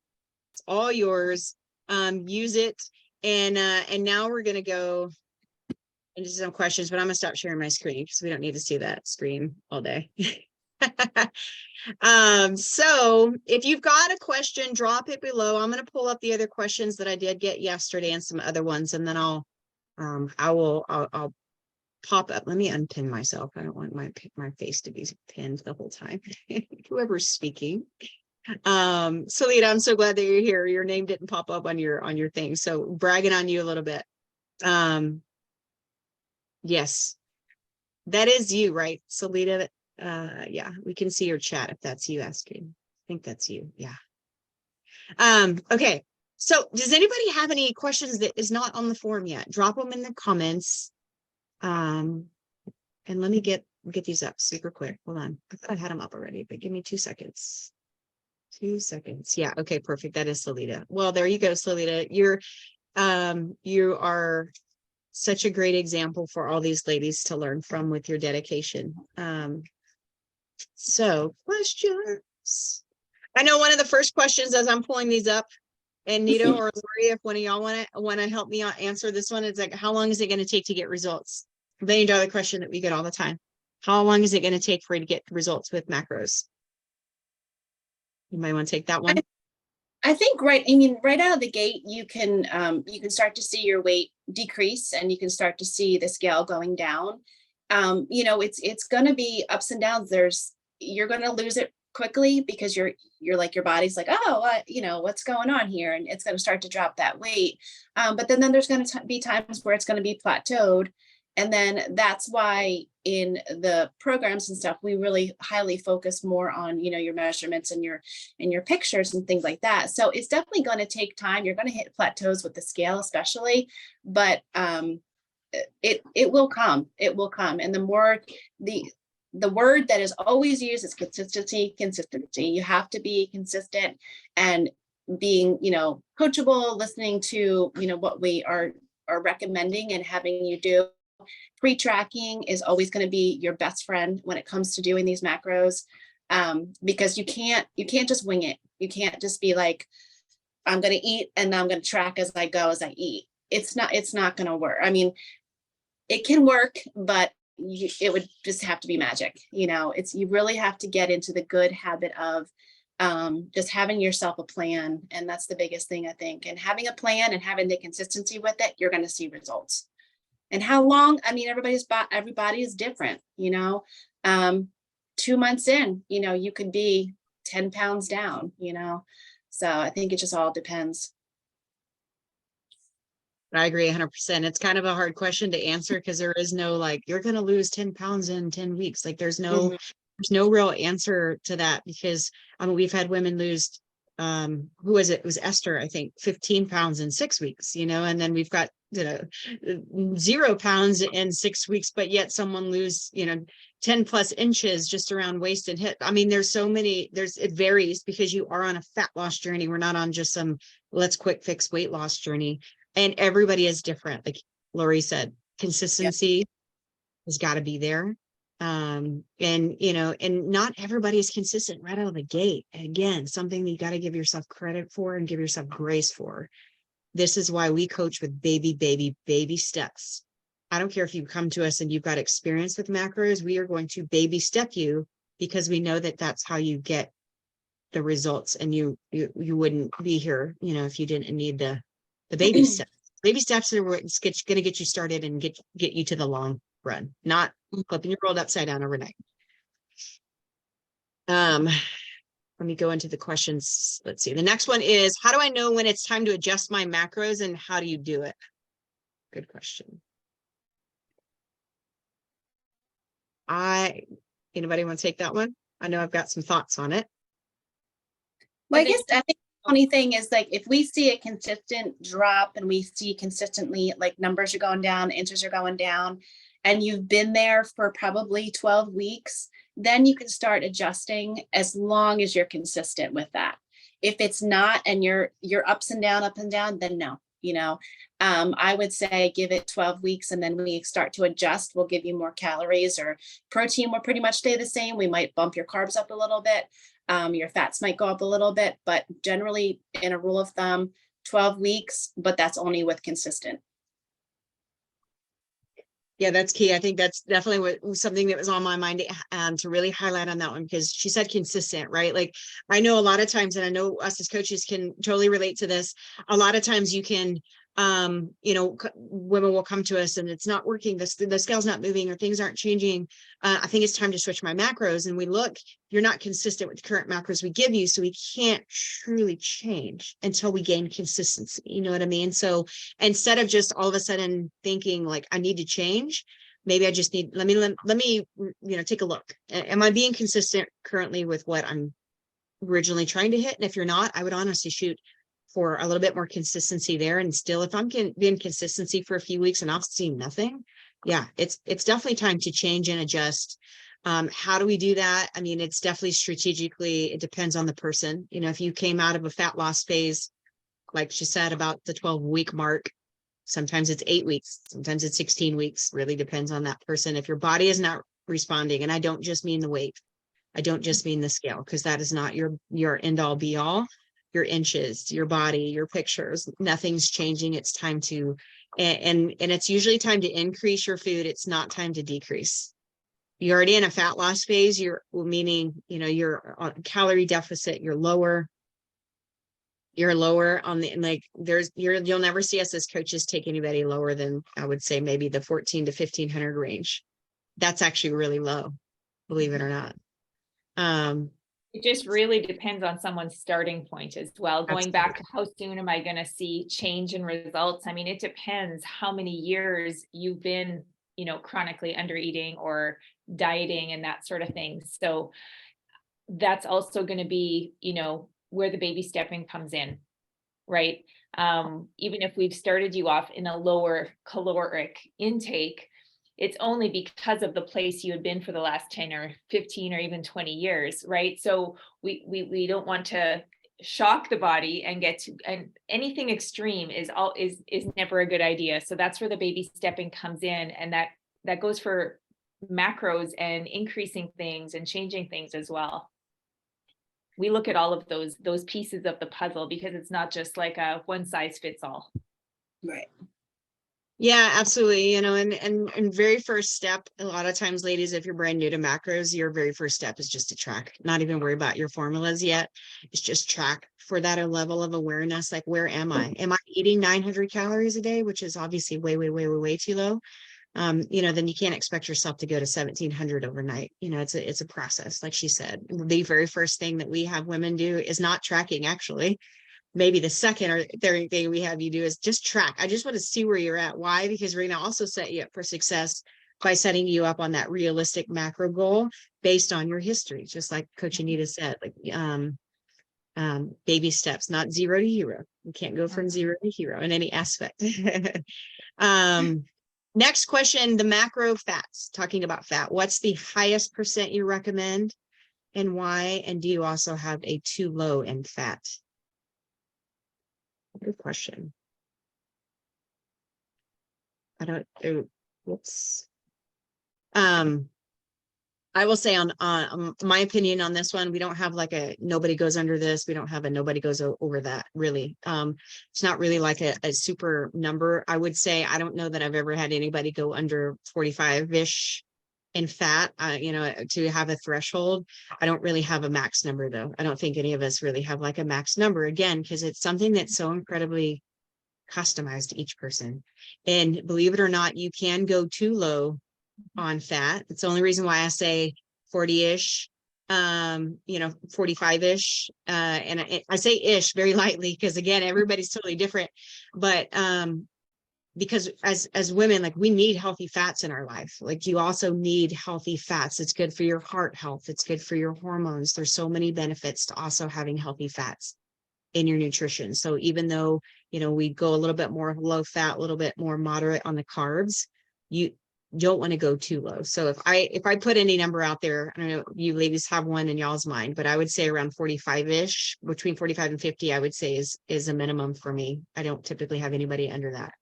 It's all yours. Use it. And now we're gonna go into some questions, but I'm gonna stop sharing my screen because we don't need to see that screen all day. So if you've got a question, drop it below. I'm gonna pull up the other questions that I did get yesterday and some other ones, and then I'll pop up. Let me unpin myself. I don't want my face to be pinned the whole time. Whoever's speaking. Salita, I'm so glad that you're here. Your name didn't pop up on your thing. So bragging on you a little bit. Yes, that is you, right, Salita? Yeah, we can see your chat if that's you asking. I think that's you. Yeah. Okay. So does anybody have any questions that is not on the form yet? Drop them in the comments. And let me get these up super quick. Hold on. I thought I had them up already, but give me 2 seconds. 2 seconds. Yeah. Okay. Perfect. That is Salita. Well, there you go, Salita. You are such a great example for all these ladies to learn from with your dedication. So questions. I know one of the first questions as I'm pulling these up, and Nito or Lori, if one of y'all want to help me answer this one, it's like, how long is it going to take to get results? $1 billion question that we get all the time. How long is it going to take for you to get results with macros? You might want to take that one. I think right out of the gate, you can start to see your weight decrease, and you can start to see the scale going down. It's going to be ups and downs. You're going to lose it quickly because your body's like, oh, what's going on here, and it's going to start to drop that weight. But then there's going to be times where it's going to be plateaued. And then that's why in the programs and stuff, we really highly focus more on, your measurements and your pictures and things like that. So it's definitely going to take time. You're going to hit plateaus with the scale, especially, but it will come. It will come. And the more the word that is always used is consistency. You have to be consistent and being, coachable, listening to, what we are recommending and having you do. Pre-tracking is always going to be your best friend when it comes to doing these macros, because you can't just wing it. You can't just be like, I'm going to eat and I'm going to track as I go as I eat. It's not going to work. I mean, it can work, but it would just have to be magic. You really have to get into the good habit of just having yourself a plan. And that's the biggest thing, I think. And having a plan and having the consistency with it, you're going to see results. And how long? I mean, everybody is different, 2 months in, you could be 10 pounds down, so I think it just all depends. I agree 100%. It's kind of a hard question to answer because there is no, like, you're going to lose 10 pounds in 10 weeks. Like there's no real answer to that, because we've had women lose, who was it? It was Esther, I think, 15 pounds in 6 weeks, and then we've got 0 pounds in 6 weeks, but yet someone lose 10 plus inches just around waist and hip. I mean, there's so many, it varies because you are on a fat loss journey. We're not on just some let's quick fix weight loss journey, and everybody is different. Like Lori said, consistency has got to be there. And not everybody is consistent right out of the gate. Again, something that you got to give yourself credit for and give yourself grace for. This is why we coach with baby steps. I don't care if you come to us and you've got experience with macros, we are going to baby step you, because we know that that's how you get the results, and you wouldn't be here, if you didn't need the baby steps. Baby steps are what's going to get you started and get you to the long run, not flipping your world upside down overnight. Let me go into the questions. Let's see. The next one is, how do I know when it's time to adjust my macros, and how do you do it? Good question. Anybody want to take that one? I know I've got some thoughts on it. Well, I think the only thing is, like, if we see a consistent drop and we see consistently, like, numbers are going down, answers are going down, and you've been there for probably 12 weeks, then you can start adjusting, as long as you're consistent with that. If it's not, and you're up and down, then no, you know. I would say give it 12 weeks and then we start to adjust. We'll give you more calories, or protein will pretty much stay the same. We might bump your carbs up a little bit. Your fats might go up a little bit, but generally in a rule of thumb, 12 weeks, but that's only with consistent. Yeah, that's key. I think that's definitely what was something that was on my mind to really highlight on that one, because she said consistent, right? Like, I know a lot of times, and I know us as coaches can totally relate to this. A lot of times you can, you know, women will come to us and it's not working. The scale's not moving or things aren't changing. I think it's time to switch my macros. And we look, you're not consistent with the current macros we give you. So we can't truly change until we gain consistency. You know what I mean? So instead of just all of a sudden thinking like, I need to change, maybe I just need, let me, you know, take a look. Am I being consistent currently with what I'm originally trying to hit? And if you're not, I would honestly shoot for a little bit more consistency there. And still, if I'm being consistency for a few weeks and I've seen nothing, yeah, it's definitely time to change and adjust. How do we do that? I mean, it's definitely strategically, it depends on the person. You know, if you came out of a fat loss phase, like she said, about the 12-week mark, sometimes it's 8 weeks, sometimes it's 16 weeks, really depends on that person. If your body is not responding, and I don't just mean the weight, I don't just mean the scale, because that is not your end all be all. Your inches, your body, your pictures, nothing's changing. It's time to, and it's usually time to increase your food. It's not time to decrease. You're already in a fat loss phase. Meaning, you know, you're on calorie deficit, you're lower on the, and like you'll never see us as coaches take anybody lower than, I would say, maybe the 14 to 1500 range. That's actually really low, believe it or not. It just really depends on someone's starting point as well. Going back to how soon am I going to see change in results? I mean, it depends how many years you've been, you know, chronically under eating or dieting and that sort of thing. So that's also going to be, you know, where the baby stepping comes in, right? Even if we've started you off in a lower caloric intake, it's only because of the place you had been for the last 10 or 15 or even 20 years, right? So we don't want to shock the body and and anything extreme is never a good idea. So that's where the baby stepping comes in, and that goes for macros and increasing things and changing things as well. We look at all of those pieces of the puzzle, because it's not just like a one size fits all. Right. Yeah, absolutely. You know, and very first step, a lot of times, ladies, if you're brand new to macros, your very first step is just to track, not even worry about your formulas yet. It's just track for that level of awareness. Like, where am I? Am I eating 900 calories a day, which is obviously way too low? You know, then you can't expect yourself to go to 1700 overnight. You know, it's a process. Like she said, the very first thing that we have women do is not tracking, actually. Maybe the second or third thing we have you do is just track. I just want to see where you're at. Why? Because we're going to also set you up for success by setting you up on that realistic macro goal based on your history. Just like Coach Anita said, like baby steps, not 0 to hero. You can't go from 0 to hero in any aspect. Next question, the macro fats, talking about fat. What's the highest percent you recommend and why? And do you also have a too low in fat? Good question. Whoops. I will say on my opinion on this one, we don't have like a nobody goes under this. We don't have a nobody goes over that, really. It's not really like a super number. I would say, I don't know that I've ever had anybody go under 45-ish in fat, you know, to have a threshold. I don't really have a max number, though. I don't think any of us really have like a max number, again, because it's something that's so incredibly customized to each person. And believe it or not, you can go too low on fat. It's the only reason why I say 40-ish, you know, 45-ish. And I say ish very lightly, because again, everybody's totally different. But because as women, like, we need healthy fats in our life. Like, you also need healthy fats. It's good for your heart health. It's good for your hormones. There's so many benefits to also having healthy fats in your nutrition. So even though, you know, we go a little bit more low fat, a little bit more moderate on the carbs, don't want to go too low. So if I put any number out there, I don't know, you ladies have one in y'all's mind, but I would say around 45-ish, between 45 and 50, I would say is a minimum for me. I don't typically have anybody under that.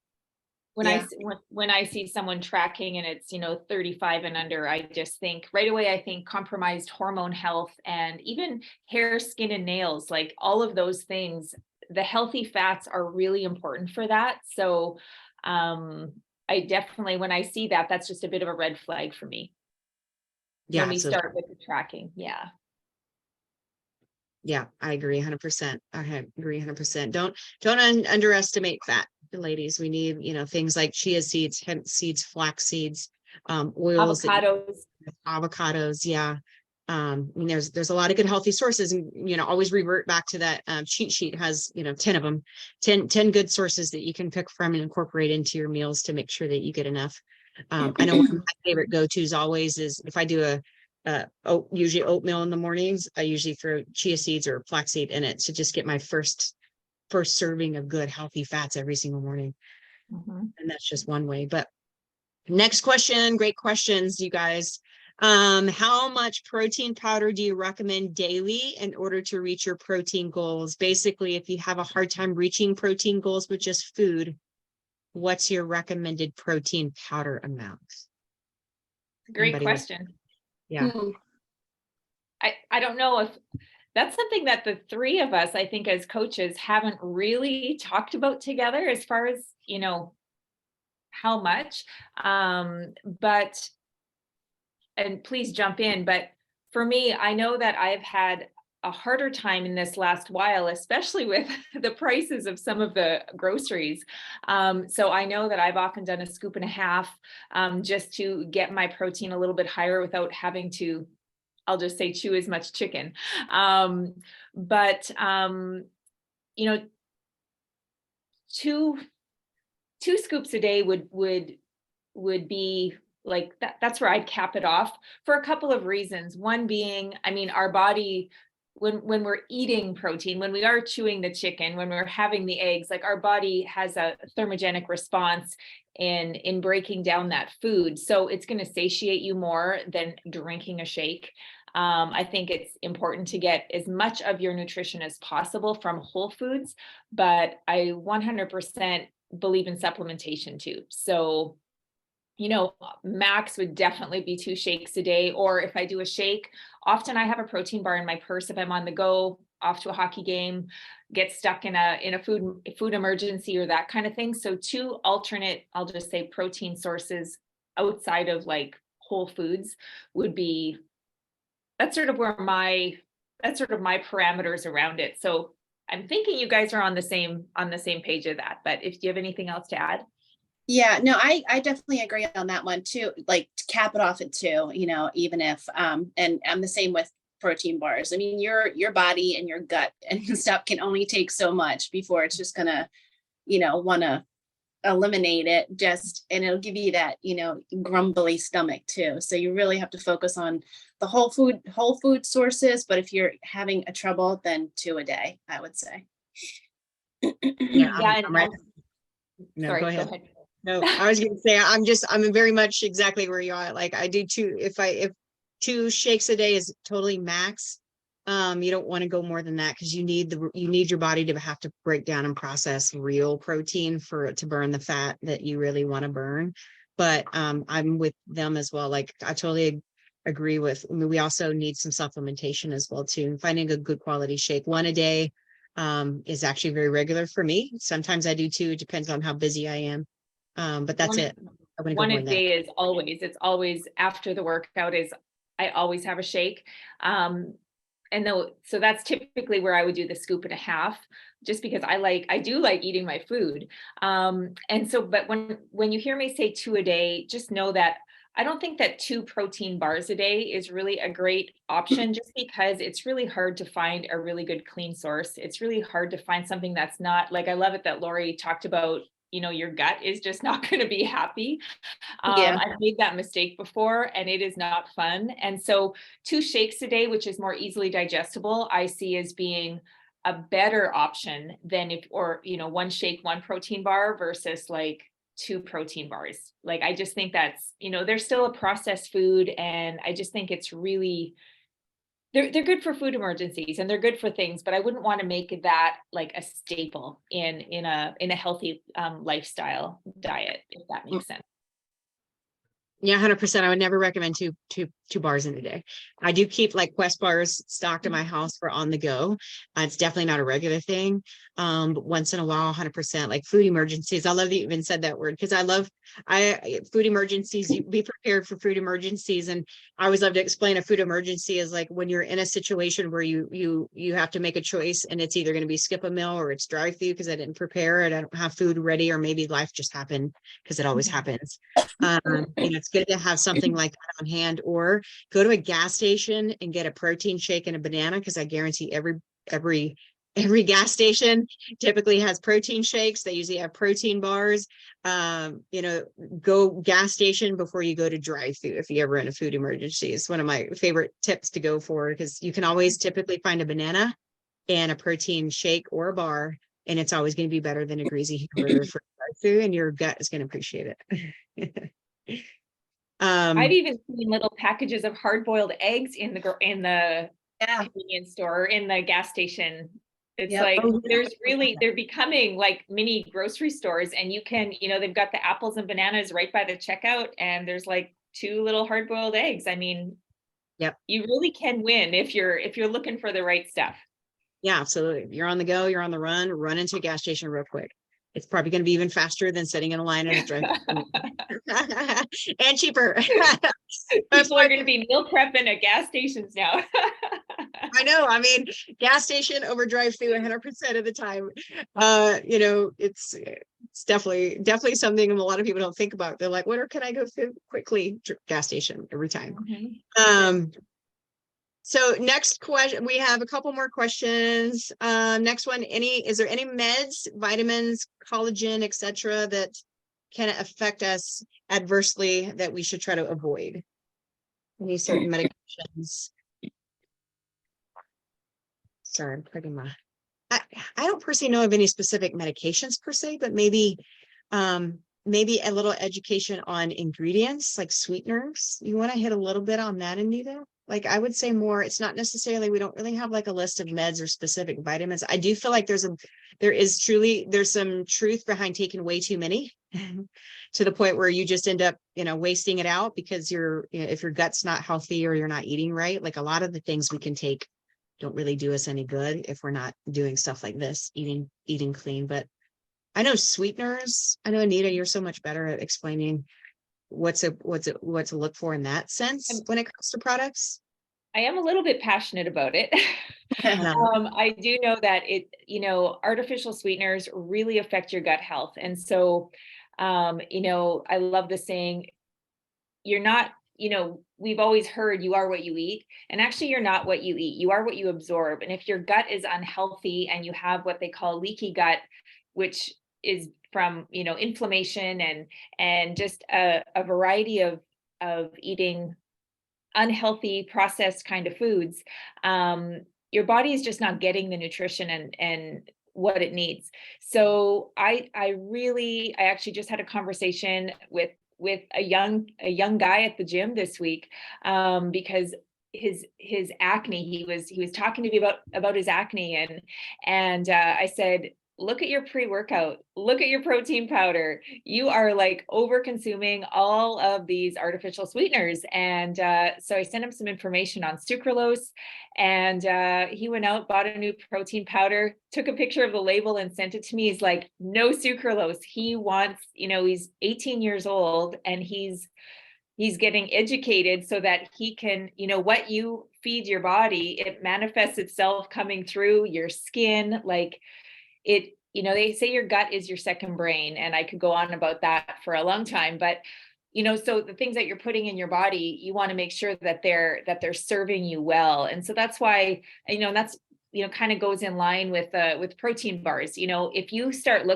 When Yeah. when I see someone tracking and it's, 35 and under, I just think right away, I think compromised hormone health and even hair, skin, and nails, like all of those things, the healthy fats are really important for that. So I definitely, when I see that, that's just a bit of a red flag for me. Yeah. When we So start with the tracking. Yeah. yeah, I agree 100%. I agree 100%. Don't underestimate fat, ladies. We need, things like chia seeds, hemp seeds, flax seeds, oils, avocados. Yeah. I mean, there's a lot of good healthy sources, and, always revert back to that cheat sheet has, 10 of them, 10 good sources that you can pick from and incorporate into your meals to make sure that you get enough. I know one of my favorite go-tos always is if I do usually oatmeal in the mornings, I usually throw chia seeds or flaxseed in it to just get my first serving of good healthy fats every single morning. Mhm. And that's just one way. But next question, great questions, you guys. How much protein powder do you recommend daily in order to reach your protein goals? Basically, if you have a hard time reaching protein goals with just food, what's your recommended protein powder amount? Great Anybody with- question. Yeah. I don't know if that's something that the three of us, I think, as coaches haven't really talked about together as far as, how much. But, and please jump in, but for me, I know that I've had a harder time in this last while, especially with the prices of some of the groceries. So I know that I've often done a scoop and a half just to get my protein a little bit higher without having to, I'll just say, chew as much chicken. But two scoops a day would be like that. That's where I'd cap it off for a couple of reasons. One being, I mean, our body, when we're eating protein, when we are chewing the chicken, when we're having the eggs, like our body has a thermogenic response in breaking down that food. So it's going to satiate you more than drinking a shake. I think it's important to get as much of your nutrition as possible from whole foods, but I 100% believe in supplementation too. So, max would definitely be 2 shakes a day. Or if I do a shake, often I have a protein bar in my purse if I'm on the go, off to a hockey game, get stuck in a food emergency or that kind of thing. So 2 alternate, I'll just say, protein sources outside of like whole foods would be, that's sort of my parameters around it. So I'm thinking you guys are on the same page of that. But if you have anything else to add. Yeah, no, I definitely agree on that one too. Like to cap it off at 2, even if and I'm the same with protein bars. I mean, your body and your gut and stuff can only take so much before it's just gonna, want to eliminate it, and it'll give you that, grumbly stomach too. So you really have to focus on the whole food sources. But if you're having a trouble, then 2 a day, I would say. Yeah. I'm right. No, Sorry, go ahead. No, I was going to say, I'm very much exactly where you are. Like I do 2, if 2 shakes a day is totally max. You don't want to go more than that because you need your body to have to break down and process real protein for it to burn the fat that you really want to burn. But I'm with them as well. Like I totally agree with, we also need some supplementation as well too. And finding a good quality shake, 1 a day is actually very regular for me. Sometimes I do 2, it depends on how busy I am. But that's it. I wouldn't go One more a than that. day is it's always after the workout I always have a shake. So that's typically where I would do the scoop and a half, just because I do like eating my food. But when you hear me say 2 a day, just know that I don't think that 2 protein bars a day is really a great option, just because it's really hard to find a really good clean source. It's really hard to find something that's not like, I love it that Lori talked about, your gut is just not going to be happy. Yeah. I've made that mistake before and it is not fun. And so 2 shakes a day, which is more easily digestible, I see as being a better option than 1 shake, 1 protein bar versus like to protein bars. Like, I just think that's, they're still a processed food. And I just think it's really, they're good for food emergencies and they're good for things, but I wouldn't want to make that like a staple in a healthy lifestyle diet, if that makes sense. Yeah, 100%. I would never recommend two bars in a day. I do keep like Quest bars stocked in my house for on the go. It's definitely not a regular thing. But once in a while, 100%, like food emergencies. I love that you even said that word, because food emergencies, you be prepared for food emergencies. And I always love to explain a food emergency is like when you're in a situation where you have to make a choice, and it's either going to be skip a meal or it's drive through because I didn't prepare it. I don't have food ready, or maybe life just happened, because it always happens. It's good to have something like that on hand, or go to a gas station and get a protein shake and a banana, because I guarantee every gas station typically has protein shakes. They usually have protein bars. Go gas station before you go to drive through if you ever in a food emergency. It's one of my favorite tips to go for, because you can always typically find a banana and a protein shake or a bar, and it's always going to be better than a greasy hamburger for drive through, and your gut is going to appreciate it. I've even seen little packages of hard-boiled eggs in the convenience store or in the gas station. It's like, they're becoming like mini grocery stores, and you can, they've got the apples and bananas right by the checkout, and there's like 2 little hard-boiled eggs. I mean, yep, you really can win if you're looking for the right stuff. Yeah, absolutely. If you're on the go, you're on the run into a gas station real quick. It's probably going to be even faster than sitting in a line at a drive-thru. And cheaper. People are going to be meal prepping at gas stations now. I know. I mean, gas station over drive-thru 100% of the time. It's definitely something a lot of people don't think about. They're like, where can I go through quickly? Gas station every time. Mm-hmm. So next question, we have a couple more questions. Next one, is there any meds, vitamins, collagen, etc., that can affect us adversely that we should try to avoid? Any certain medications? Sorry, I'm putting I don't personally know of any specific medications per se, but maybe a little education on ingredients like sweeteners. You want to hit a little bit on that, Anita? Like, I would say more, it's not necessarily, we don't really have like a list of meds or specific vitamins. I do feel like there's some truth behind taking way too many to the point where you just end up, wasting it out because if your gut's not healthy or you're not eating right, like a lot of the things we can take don't really do us any good if we're not doing stuff like this, eating clean. But I know sweeteners. I know, Anita, you're so much better at explaining what to look for in that sense when it comes to products. I am a little bit passionate about it. I do know that artificial sweeteners really affect your gut health. And so, I love the saying, you're not, we've always heard you are what you eat, and actually you're not what you eat, you are what you absorb. And if your gut is unhealthy and you have what they call leaky gut, which is from, inflammation and just a variety of eating unhealthy processed kind of foods, your body is just not getting the nutrition and what it needs. So I actually just had a conversation with a young guy at the gym this week, because his acne, he was talking to me about his acne, and I said, look at your pre-workout, look at your protein powder. You are like over consuming all of these artificial sweeteners. And so I sent him some information on sucralose, and he went out, bought a new protein powder, took a picture of the label and sent it to me. He's like, no sucralose. He wants, he's 18 years old, and he's getting educated so that he can, what you feed your body, it manifests itself coming through your skin. Like, they say your gut is your second brain, and I could go on about that for a long time, but, so the things that you're putting in your body, you want to make sure that they're serving you well. And so that's why, that's, kind of goes in line with protein bars. If you start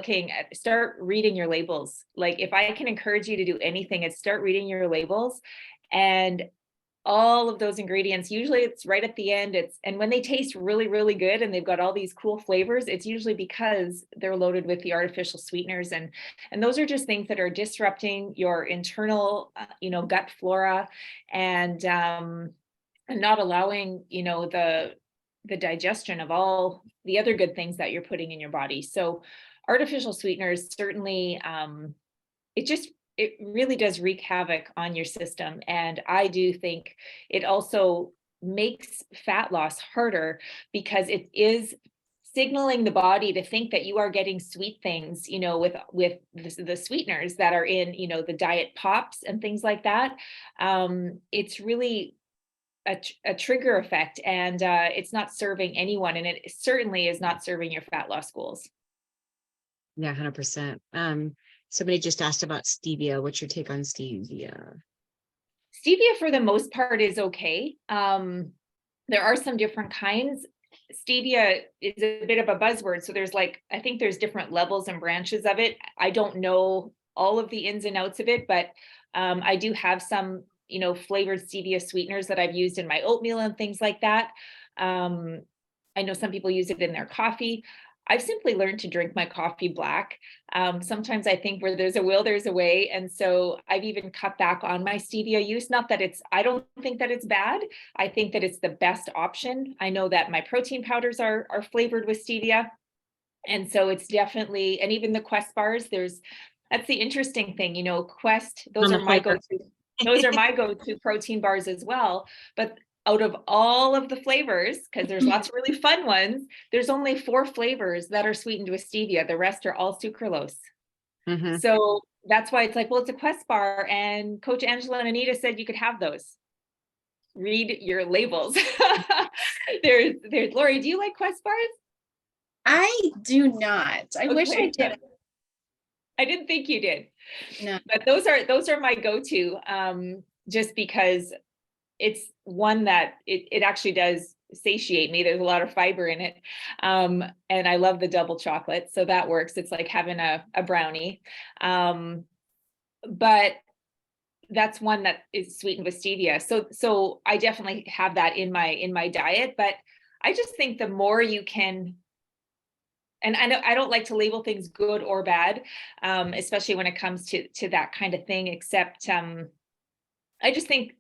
reading your labels, like if I can encourage you to do anything, it's start reading your labels. And all of those ingredients. Usually it's right at the end. And when they taste really, really good and they've got all these cool flavors, it's usually because they're loaded with the artificial sweeteners. And those are just things that are disrupting your internal, gut flora and not allowing, the digestion of all the other good things that you're putting in your body. So artificial sweeteners certainly, it really does wreak havoc on your system. And I do think it also makes fat loss harder because it is signaling the body to think that you are getting sweet things, with the sweeteners that are in, the diet pops and things like that. It's really a trigger effect, and it's not serving anyone, and it certainly is not serving your fat loss goals. Yeah, 100%. Somebody just asked about stevia. What's your take on stevia? Stevia, for the most part, is okay. There are some different kinds. Stevia is a bit of a buzzword. So I think there's different levels and branches of it. I don't know all of the ins and outs of it, but I do have some, flavored stevia sweeteners that I've used in my oatmeal and things like that. I know some people use it in their coffee. I've simply learned to drink my coffee black. Sometimes I think where there's a will, there's a way. And so I've even cut back on my stevia use. Not that I don't think that it's bad. I think that it's the best option. I know that my protein powders are flavored with stevia. And so it's definitely, and even the Quest bars, that's the interesting thing, Quest, those are my go-to protein bars as well. But out of all of the flavors, because there's lots of really fun ones, there's only 4 flavors that are sweetened with stevia. The rest are all sucralose. Mm-hmm. So that's why it's like, well, it's a Quest bar, and Coach Angela and Anita said you could have those. Read your labels. There's Lori, do you like Quest bars? I do not. I wish I did. I didn't think you did. No. But those are my go-to, just because it's one that it actually does satiate me. There's a lot of fiber in it. And I love the double chocolate. So that works. It's like having a brownie. But that's one that is sweetened with stevia. So I definitely have that in my diet, but I just think the more you can, and I don't like to label things good or bad, especially when it comes to that kind of thing, except I just think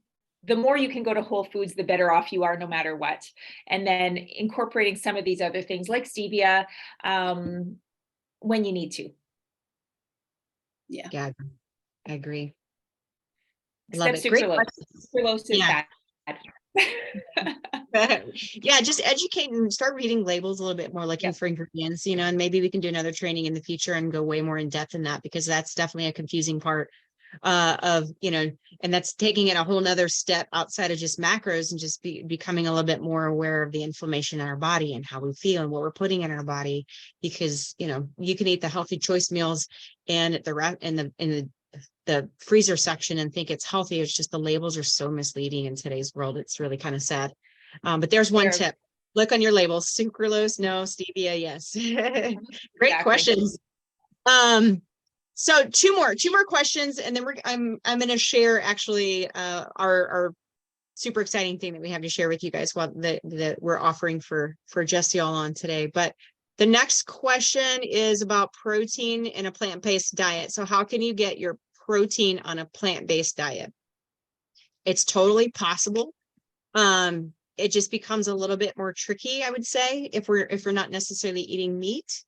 the more you can go to Whole Foods, the better off you are no matter what. And then incorporating some of these other things like stevia when you need to. Yeah, I agree. Love it. Sucralose is bad. Yeah, just educate and start reading labels a little bit more, looking for ingredients, and maybe we can do another training in the future and go way more in depth in that, because that's definitely a confusing part of, and that's taking it a whole nother step outside of just macros and just becoming a little bit more aware of the inflammation in our body and how we feel and what we're putting in our body, because, you can eat the healthy choice meals and at the freezer section and think it's healthy. It's just the labels are so misleading in today's world. It's really kind of sad. But there's one tip. Look on your labels. Sucralose, no. Stevia, yes. Great questions. So two more questions, and then I'm going to share actually our super exciting thing that we have to share with you guys that we're offering for just y'all on today. But the next question is about protein in a plant-based diet. So how can you get your protein on a plant-based diet? It's totally possible. It just becomes a little bit more tricky, I would say, if we're not necessarily eating meat.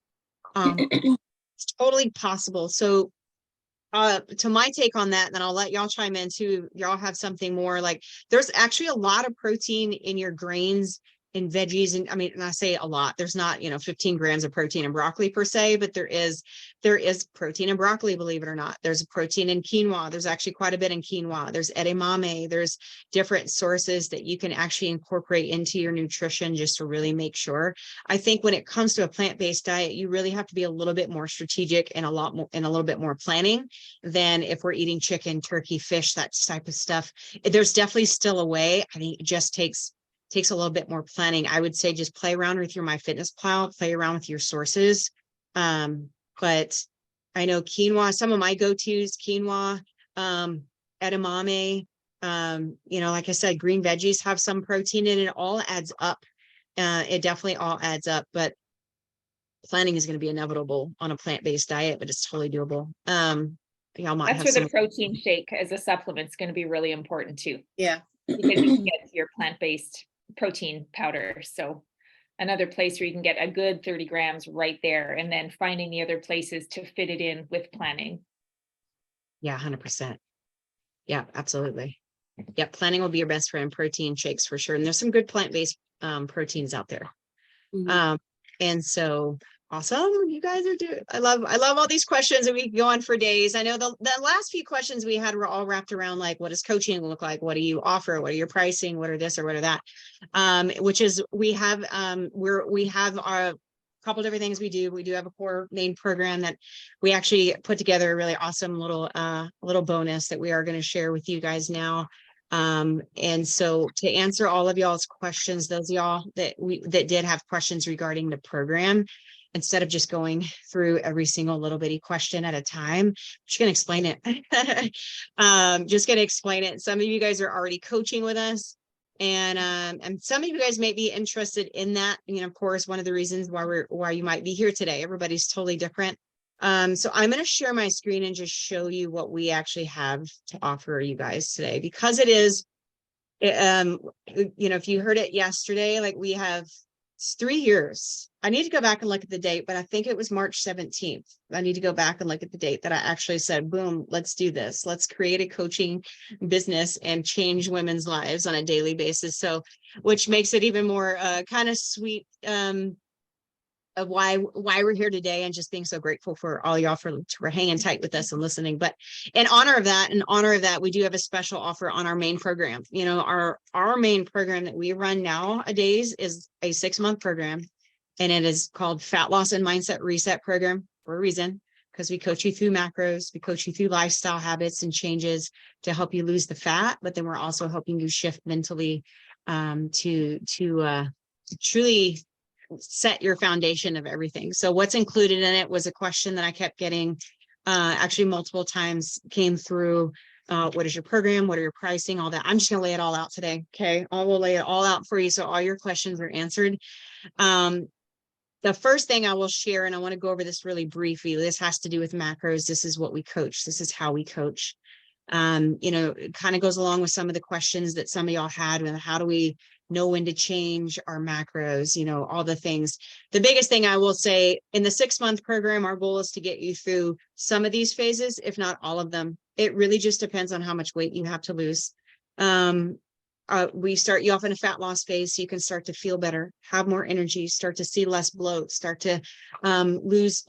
It's totally possible. So to my take on that, and then I'll let y'all chime in too. Y'all have something more, like there's actually a lot of protein in your grains and veggies. And I say a lot, there's not, 15 grams of protein in broccoli per se, but there is protein in broccoli, believe it or not. There's a protein in quinoa. There's actually quite a bit in quinoa. There's edamame. There's different sources that you can actually incorporate into your nutrition just to really make sure. I think when it comes to a plant-based diet, you really have to be a little bit more strategic and a little bit more planning than if we're eating chicken, turkey, fish, that type of stuff. There's definitely still a way. I think it just takes a little bit more planning. I would say just play around with your MyFitnessPal, play around with your sources. But I know quinoa, some of my go-tos, quinoa, edamame, Like I said, green veggies have some protein in it. It all adds up. It definitely all adds up, but planning is going to be inevitable on a plant-based diet, but it's totally doable. Y'all might That's have where some. the protein shake as a supplement is going to be really important too, Yeah. because you can get your plant-based protein powder. So another place where you can get a good 30 grams right there, and then finding the other places to fit it in with planning. Yeah, 100%. Yeah, absolutely. Yeah, planning will be your best friend. Protein shakes for sure. And there's some good plant-based proteins out there. Mhm. And so awesome. You guys are doing, I love all these questions, and we can go on for days. I know the last few questions we had were all wrapped around like, what does coaching look like? What do you offer? What are your pricing? What are this or what are that? Which is, we have our couple different things we do. We do have a core main program that we actually put together a really awesome little bonus that we are going to share with you guys now. And so to answer all of y'all's questions, those of y'all that did have questions regarding the program, instead of just going through every single little bitty question at a time, just going to explain it. Just going to explain it. Some of you guys are already coaching with us. And some of you guys may be interested in that. Of course, one of the reasons why you might be here today, everybody's totally different. So I'm going to share my screen and just show you what we actually have to offer you guys today, because it is, if you heard it yesterday, like it's 3 years. I need to go back and look at the date, but I think it was March 17th. I need to go back and look at the date that I actually said, boom, let's do this. Let's create a coaching business and change women's lives on a daily basis. So, which makes it even more kind of sweet, of why we're here today, and just being so grateful for all y'all for hanging tight with us and listening. But in honor of that, we do have a special offer on our main program. Our main program that we run nowadays is a 6-month program, and it is called Fat Loss and Mindset Reset Program for a reason, because we coach you through macros, we coach you through lifestyle habits and changes to help you lose the fat, but then we're also helping you shift mentally to truly set your foundation of everything. So what's included in it was a question that I kept getting actually multiple times, came through. What is your program? What are your pricing? All that. I'm just gonna lay it all out today. Okay. I will lay it all out for you, so all your questions are answered. The first thing I will share, and I want to go over this really briefly, this has to do with macros. This is what we coach. This is how we coach. It kind of goes along with some of the questions that some of y'all had with how do we know when to change our macros, all the things. The biggest thing I will say, in the 6-month program, our goal is to get you through some of these phases, if not all of them. It really just depends on how much weight you have to lose. We start you off in a fat loss phase, so you can start to feel better, have more energy, start to see less bloat, start to lose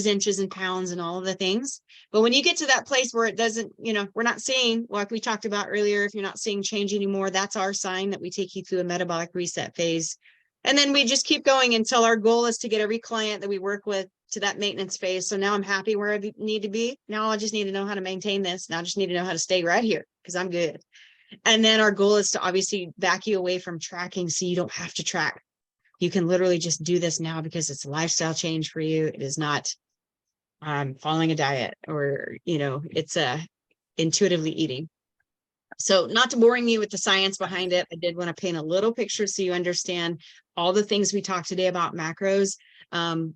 inches and pounds and all of the things. But when you get to that place where it doesn't, we're not seeing, like we talked about earlier, if you're not seeing change anymore, that's our sign that we take you through a metabolic reset phase. And then we just keep going until our goal is to get every client that we work with to that maintenance phase. So now I'm happy where I need to be. Now I just need to know how to maintain this. Now I just need to know how to stay right here because I'm good. And then our goal is to obviously back you away from tracking, so you don't have to track. You can literally just do this now because it's a lifestyle change for you. It is not following a diet, or, it's intuitively eating. So not to boring you with the science behind it, I did want to paint a little picture so you understand all the things we talked today about macros.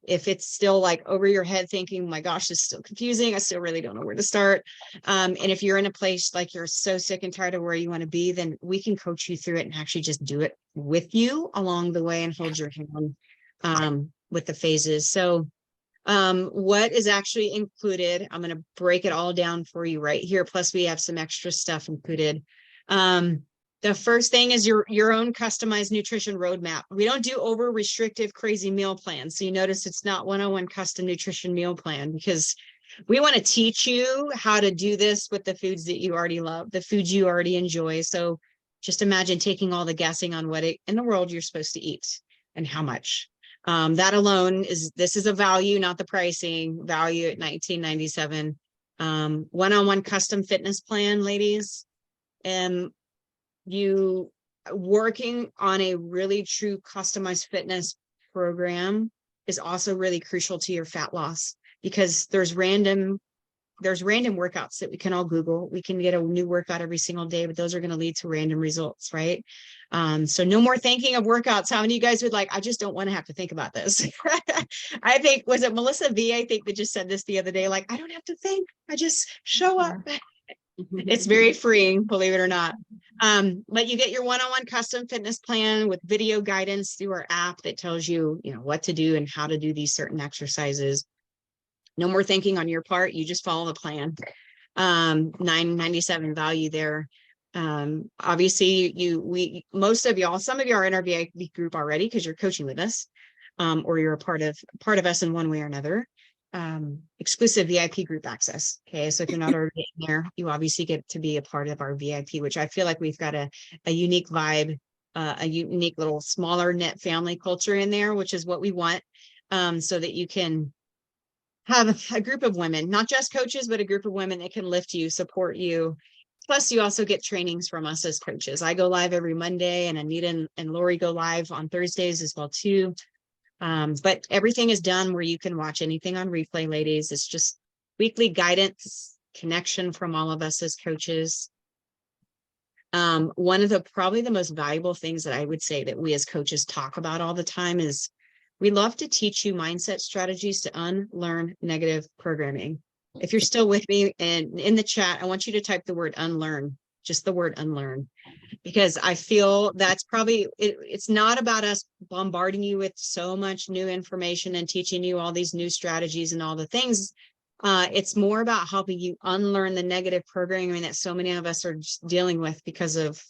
If it's still like over your head thinking, my gosh, this is still confusing, I still really don't know where to start. And if you're in a place like you're so sick and tired of where you want to be, then we can coach you through it and actually just do it with you along the way and hold your hand with the phases. So what is actually included, I'm going to break it all down for you right here. Plus we have some extra stuff included. The first thing is your own customized nutrition roadmap. We don't do over restrictive, crazy meal plans. So you notice it's not 101 custom nutrition meal plan, because we want to teach you how to do this with the foods that you already love, the foods you already enjoy. So just imagine taking all the guessing on what in the world you're supposed to eat and how much. That alone this is a value, not the pricing. Value at $19.97. One-on-one custom fitness plan, ladies. You working on a really true customized fitness program is also really crucial to your fat loss, because there's random there's random workouts that we can all Google. We can get a new workout every single day, but those are going to lead to random results, right? So no more thinking of workouts. How many of you guys would like, I just don't want to have to think about this. I think, was it Melissa V? I think that just said this the other day, like, I don't have to think, I just show up. It's very freeing, believe it or not. But you get your one-on-one custom fitness plan with video guidance through our app that tells you, what to do and how to do these certain exercises. No more thinking on your part. You just follow the plan. $9.97 value there. Obviously most of y'all, some of you are in our VIP group already because you're coaching with us, or you're a part of us in one way or another. Exclusive VIP group access. Okay. So if you're not already in there, you obviously get to be a part of our VIP, which I feel like we've got a unique vibe, a unique little smaller knit family culture in there, which is what we want. So that you can have a group of women, not just coaches, but a group of women that can lift you, support you. Plus, you also get trainings from us as coaches. I go live every Monday, and Anita and Lori go live on Thursdays as well too. But everything is done where you can watch anything on replay, ladies. It's just weekly guidance, connection from all of us as coaches. One of probably the most valuable things that I would say that we as coaches talk about all the time is we love to teach you mindset strategies to unlearn negative programming. If you're still with me and in the chat, I want you to type the word unlearn, just the word unlearn, because I feel that's probably, it's not about us bombarding you with so much new information and teaching you all these new strategies and all the things. It's more about helping you unlearn the negative programming that so many of us are just dealing with because of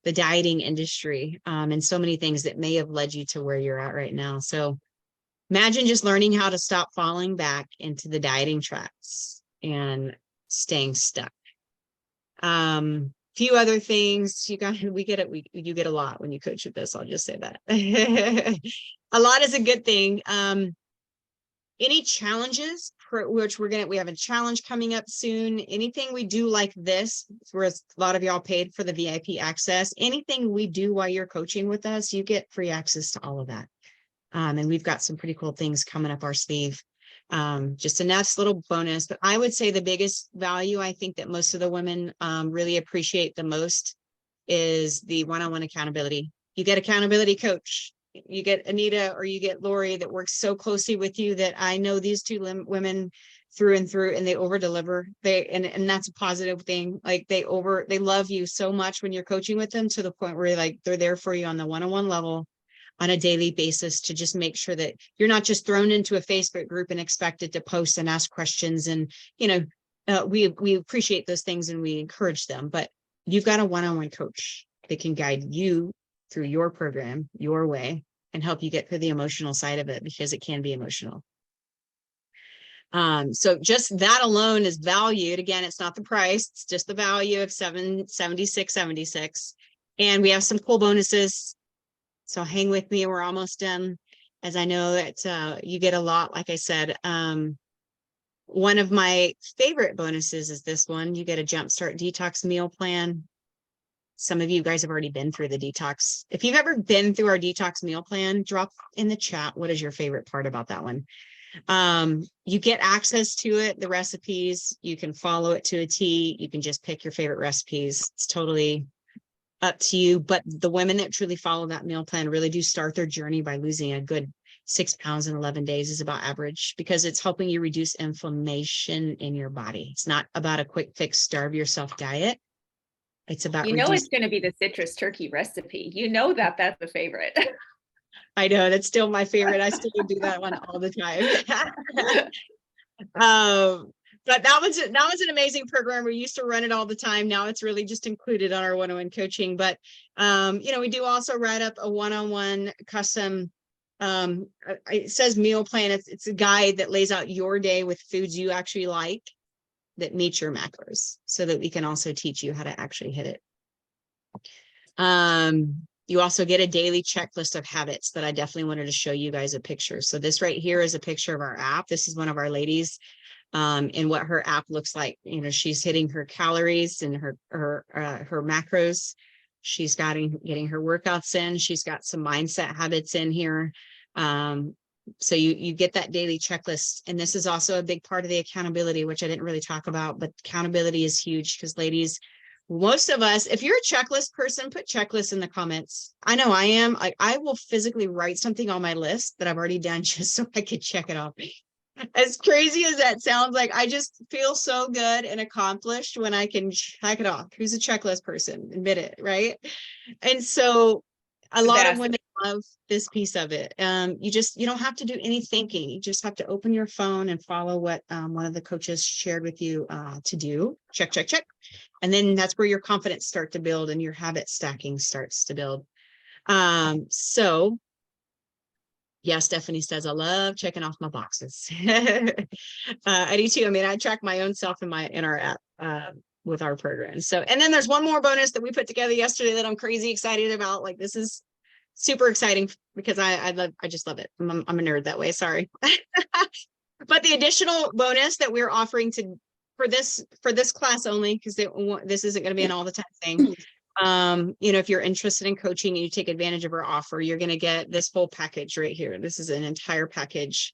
the dieting industry, and so many things that may have led you to where you're at right now. So imagine just learning how to stop falling back into the dieting traps and staying stuck. Few other things you get a lot when you coach with this. I'll just say that. A lot is a good thing. Any challenges which we have a challenge coming up soon. Anything we do like this, where a lot of y'all paid for the VIP access, anything we do while you're coaching with us, you get free access to all of that. And we've got some pretty cool things coming up our sleeve. Just a nice little bonus, but I would say the biggest value I think that most of the women really appreciate the most is the one-on-one accountability. You get accountability coach. You get Anita or you get Lori that works so closely with you that I know these two women through and through, and they over deliver. And that's a positive thing. Like they love you so much when you're coaching with them, to the point where they're there for you on the one-on-one level on a daily basis to just make sure that you're not just thrown into a Facebook group and expected to post and ask questions. And, we appreciate those things and we encourage them, but you've got a one-on-one coach that can guide you through your program, your way, and help you get through the emotional side of it, because it can be emotional. So just that alone is valued. Again, it's not the price, it's just the value of $776.76. And we have some cool bonuses. So hang with me, we're almost done, as I know that you get a lot. Like I said, one of my favorite bonuses is this one. You get a Jumpstart Detox meal plan. Some of you guys have already been through the detox. If you've ever been through our detox meal plan, drop in the chat what is your favorite part about that one. You get access to it, the recipes, you can follow it to a T. You can just pick your favorite recipes. It's totally up to you. But the women that truly follow that meal plan really do start their journey by losing a good 6 pounds in 11 days is about average, because it's helping you reduce inflammation in your body. It's not about a quick fix, starve yourself diet. It's about it's going to be the citrus turkey recipe. That's a favorite. I know, that's still my favorite. I still do that one all the time. But that was an amazing program. We used to run it all the time. Now it's really just included on our one-on-one coaching. But we do also write up a one-on-one custom. It says meal plan. It's a guide that lays out your day with foods you actually like that meet your macros, so that we can also teach you how to actually hit it. You also get a daily checklist of habits that I definitely wanted to show you guys a picture. So this right here is a picture of our app. This is one of our ladies, and what her app looks like. She's hitting her calories and her macros. She's getting her workouts in. She's got some mindset habits in here. So you get that daily checklist. And this is also a big part of the accountability, which I didn't really talk about, but accountability is huge because ladies, most of us, if you're a checklist person, put checklist in the comments. I know I am. I will physically write something on my list that I've already done just so I could check it off. As crazy as that sounds, like I just feel so good and accomplished when I can check it off. Who's a checklist person? Admit it, right? And so a The lot of best. women love this piece of it. You don't have to do any thinking. You just have to open your phone and follow what one of the coaches shared with you to do. Check, check, check. And then that's where your confidence start to build and your habit stacking starts to build. So yeah, Stephanie says, I love checking off my boxes. I do too. I mean, I track my own self in our app with our program. So, and then there's one more bonus that we put together yesterday that I'm crazy excited about. Like, this is super exciting because I just love it. I'm a nerd that way. Sorry. But the additional bonus that we're offering for this class only, because this isn't going to be an all the time thing. If you're interested in coaching and you take advantage of our offer, you're going to get this full package right here. This is an entire package.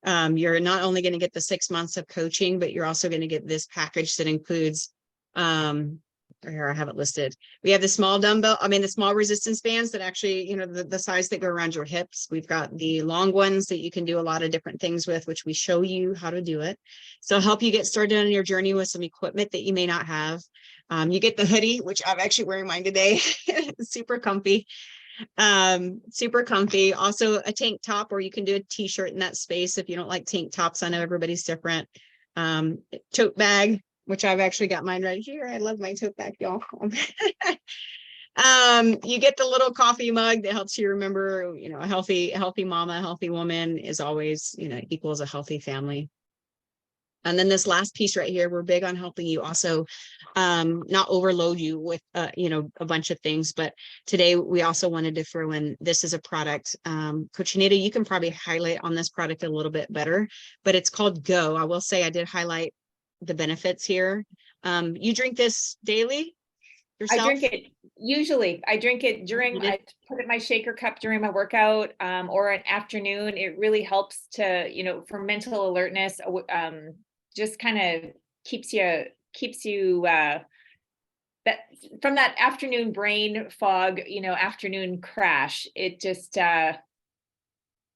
You're not only going to get the 6 months of coaching, but you're also going to get this package that includes, here I have it listed. We have the small the small resistance bands that actually, the size that go around your hips. We've got the long ones that you can do a lot of different things with, which we show you how to do it. So help you get started on your journey with some equipment that you may not have. You get the hoodie, which I'm actually wearing mine today. Super comfy. Super comfy. Also a tank top, or you can do a t-shirt in that space if you don't like tank tops. I know everybody's different. Tote bag, which I've actually got mine right here. I love my tote bag, y'all. You get the little coffee mug that helps you remember, a healthy mama, a healthy woman is always, equals a healthy family. And then this last piece right here, we're big on helping you also not overload you with, a bunch of things. But today we also wanted to throw in, this is a product, Coach Anita, you can probably highlight on this product a little bit better, but it's called Go. I will say I did highlight the benefits here. You drink this daily yourself? I drink it usually. I drink it I put it in my shaker cup during my workout or an afternoon. It really helps to, for mental alertness, just kind of keeps you that from that afternoon brain fog, afternoon crash. It just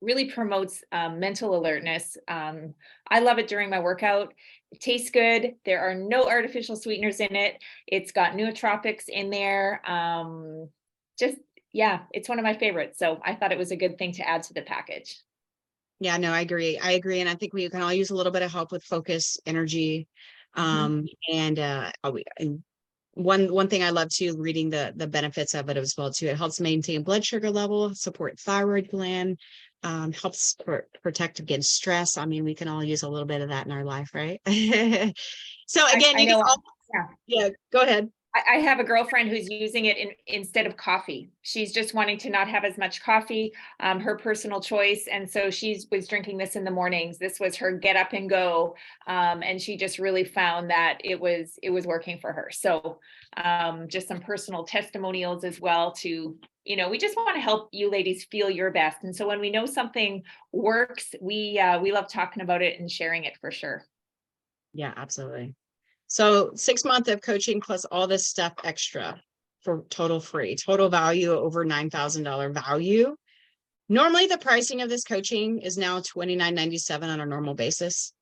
really promotes mental alertness. I love it during my workout. It tastes good. There are no artificial sweeteners in it. It's got nootropics in there. It's one of my favorites. So I thought it was a good thing to add to the package. Yeah, no, I agree. And I think we can all use a little bit of help with focus, energy. And one thing I love too, reading the benefits of it as well too. It helps maintain blood sugar level, support thyroid gland, helps protect against stress. I mean, we can all use a little bit of that in our life, right? So again, go ahead. I have a girlfriend who's using it instead of coffee. She's just wanting to not have as much coffee, her personal choice. And so she was drinking this in the mornings. This was her get up and go. And she just really found that it was working for her. So just some personal testimonials as well to, we just want to help you ladies feel your best. And so when we know something works, we love talking about it and sharing it for sure. Yeah, absolutely. So 6 months of coaching plus all this stuff extra for total free, total value over $9,000 value. Normally the pricing of this coaching is now $29.97 on a normal basis.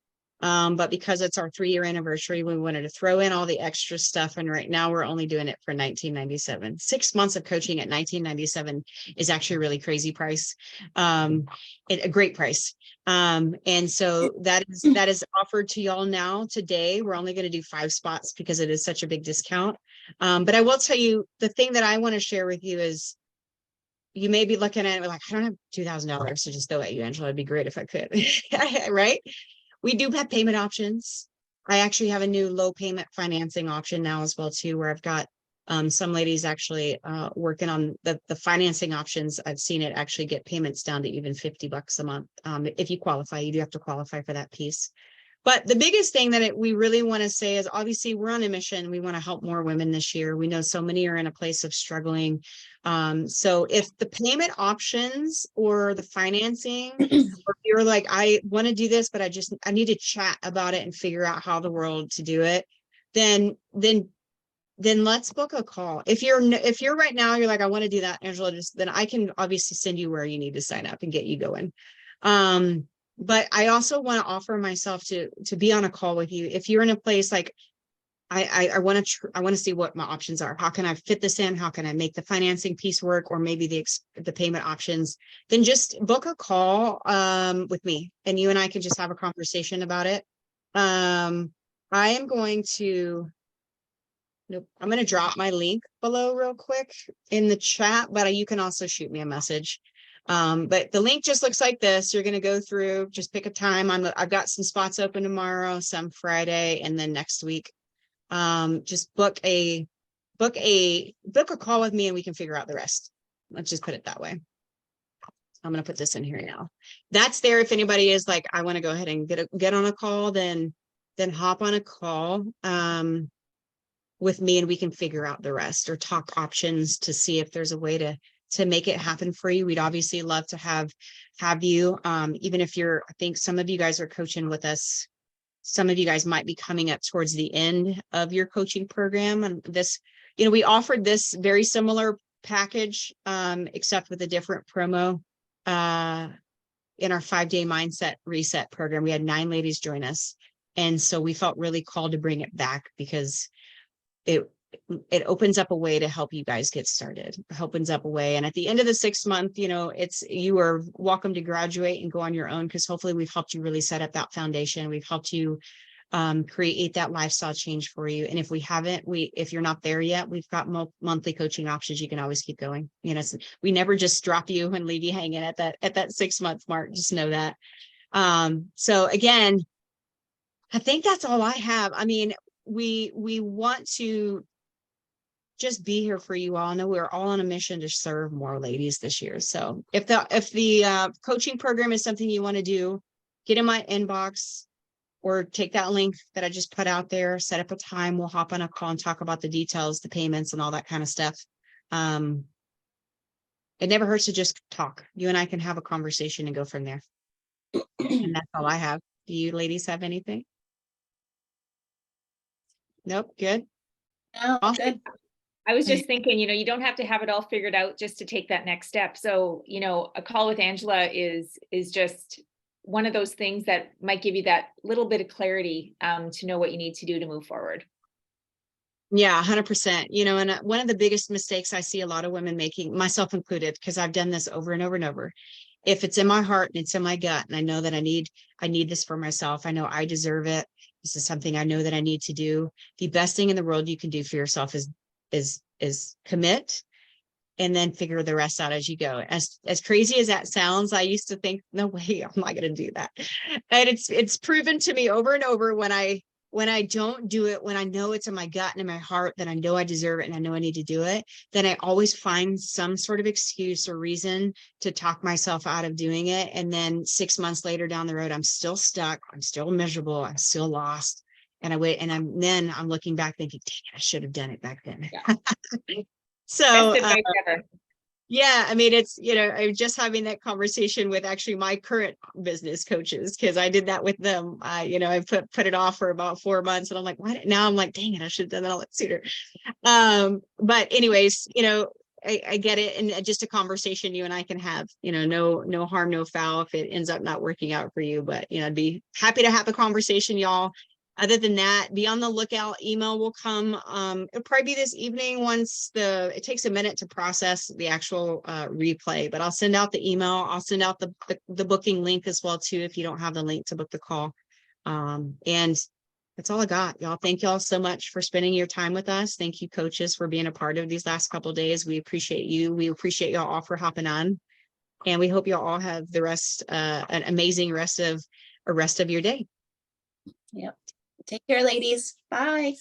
But because it's our 3-year anniversary, we wanted to throw in all the extra stuff. And right now we're only doing it for $19.97. 6 months of coaching at $19.97 is actually a really crazy price. A great price. And so that is offered to y'all now today. We're only going to do 5 spots because it is such a big discount. But I will tell you, the thing that I want to share with you is, you may be looking at it like, I don't have $2,000 to just throw at you, Angela. It'd be great if I could, right? We do have payment options. I actually have a new low payment financing option now as well too, where I've got some ladies actually working on the financing options. I've seen it actually get payments down to even $50 a month. If you qualify, you do have to qualify for that piece. But the biggest thing that we really want to say is obviously we're on a mission. We want to help more women this year. We know so many are in a place of struggling. So if the payment options or the financing, or you're like, I want to do this, but I need to chat about it and figure out how the world to do it, then let's book a call. If you're right now, you're like, I want to do that, Angela, then I can obviously send you where you need to sign up and get you going. But I also want to offer myself to be on a call with you. If you're in a place like, I want to see what my options are. How can I fit this in? How can I make the financing piece work, or maybe the payment options? Then just book a call with me, and you and I can just have a conversation about it. I am going to. Nope. I'm going to drop my link below real quick in the chat, but you can also shoot me a message. But the link just looks like this. You're going to go through, just pick a time. I've got some spots open tomorrow, some Friday, and then next week. Just book a call with me and we can figure out the rest. Let's just put it that way. I'm going to put this in here now. That's there. If anybody is like, I want to go ahead and get on a call, then hop on a call, with me and we can figure out the rest, or talk options to see if there's a way to make it happen for you. We'd obviously love to have you, even if I think some of you guys are coaching with us. Some of you guys might be coming up towards the end of your coaching program. And this, we offered this very similar package, except with a different promo, in our 5-day mindset reset program. We had 9 ladies join us. And so we felt really called to bring it back because it opens up a way to help you guys get started. It opens up a way. And at the end of the 6th month, you are welcome to graduate and go on your own, because hopefully we've helped you really set up that foundation. We've helped you create that lifestyle change for you. And if we haven't, if you're not there yet, we've got monthly coaching options. You can always keep going. We never just drop you and leave you hanging at that 6-month mark. Just know that. So again, I think that's all I have. I mean, we want to just be here for you all. I know we're all on a mission to serve more ladies this year. So if the coaching program is something you want to do, get in my inbox or take that link that I just put out there, set up a time. We'll hop on a call and talk about the details, the payments and all that kind of stuff. It never hurts to just talk. You and I can have a conversation and go from there. And that's all I have. Do you ladies have anything? Nope. Good. No, Awesome. good. I was just thinking, you don't have to have it all figured out just to take that next step. So, a call with Angela is just one of those things that might give you that little bit of clarity to know what you need to do to move forward. Yeah, 100%. And one of the biggest mistakes I see a lot of women making, myself included, because I've done this over and over and over. If it's in my heart and it's in my gut, and I know that I need this for myself, I know I deserve it. This is something I know that I need to do. The best thing in the world you can do for yourself is commit, and then figure the rest out as you go. As crazy as that sounds, I used to think, no way, I'm not going to do that. And it's proven to me over and over when I don't do it, when I know it's in my gut and in my heart that I know I deserve it and I know I need to do it, then I always find some sort of excuse or reason to talk myself out of doing it. And then 6 months later down the road, I'm still stuck. I'm still miserable. I'm still lost. And I'm looking back thinking, dang, I should have done it back then. Yeah. So, Best advice ever. yeah, I mean, it's, I'm just having that conversation with actually my current business coaches, because I did that with them. I put it off for about 4 months, and I'm like, what? Now I'm like, dang it, I should have done that a lot sooner. But anyways, I get it. And just a conversation you and I can have, no harm, no foul if it ends up not working out for you. But, I'd be happy to have a conversation, y'all. Other than that, be on the lookout. Email will come. It'll probably be this evening once it takes a minute to process the actual replay, but I'll send out the email. I'll send out the booking link as well too, if you don't have the link to book the call. And that's all I got, y'all. Thank y'all so much for spending your time with us. Thank you, coaches, for being a part of these last couple of days. We appreciate you. We appreciate y'all all for hopping on, and we hope y'all all have an amazing rest of your day. Yep. Take care, ladies. Bye.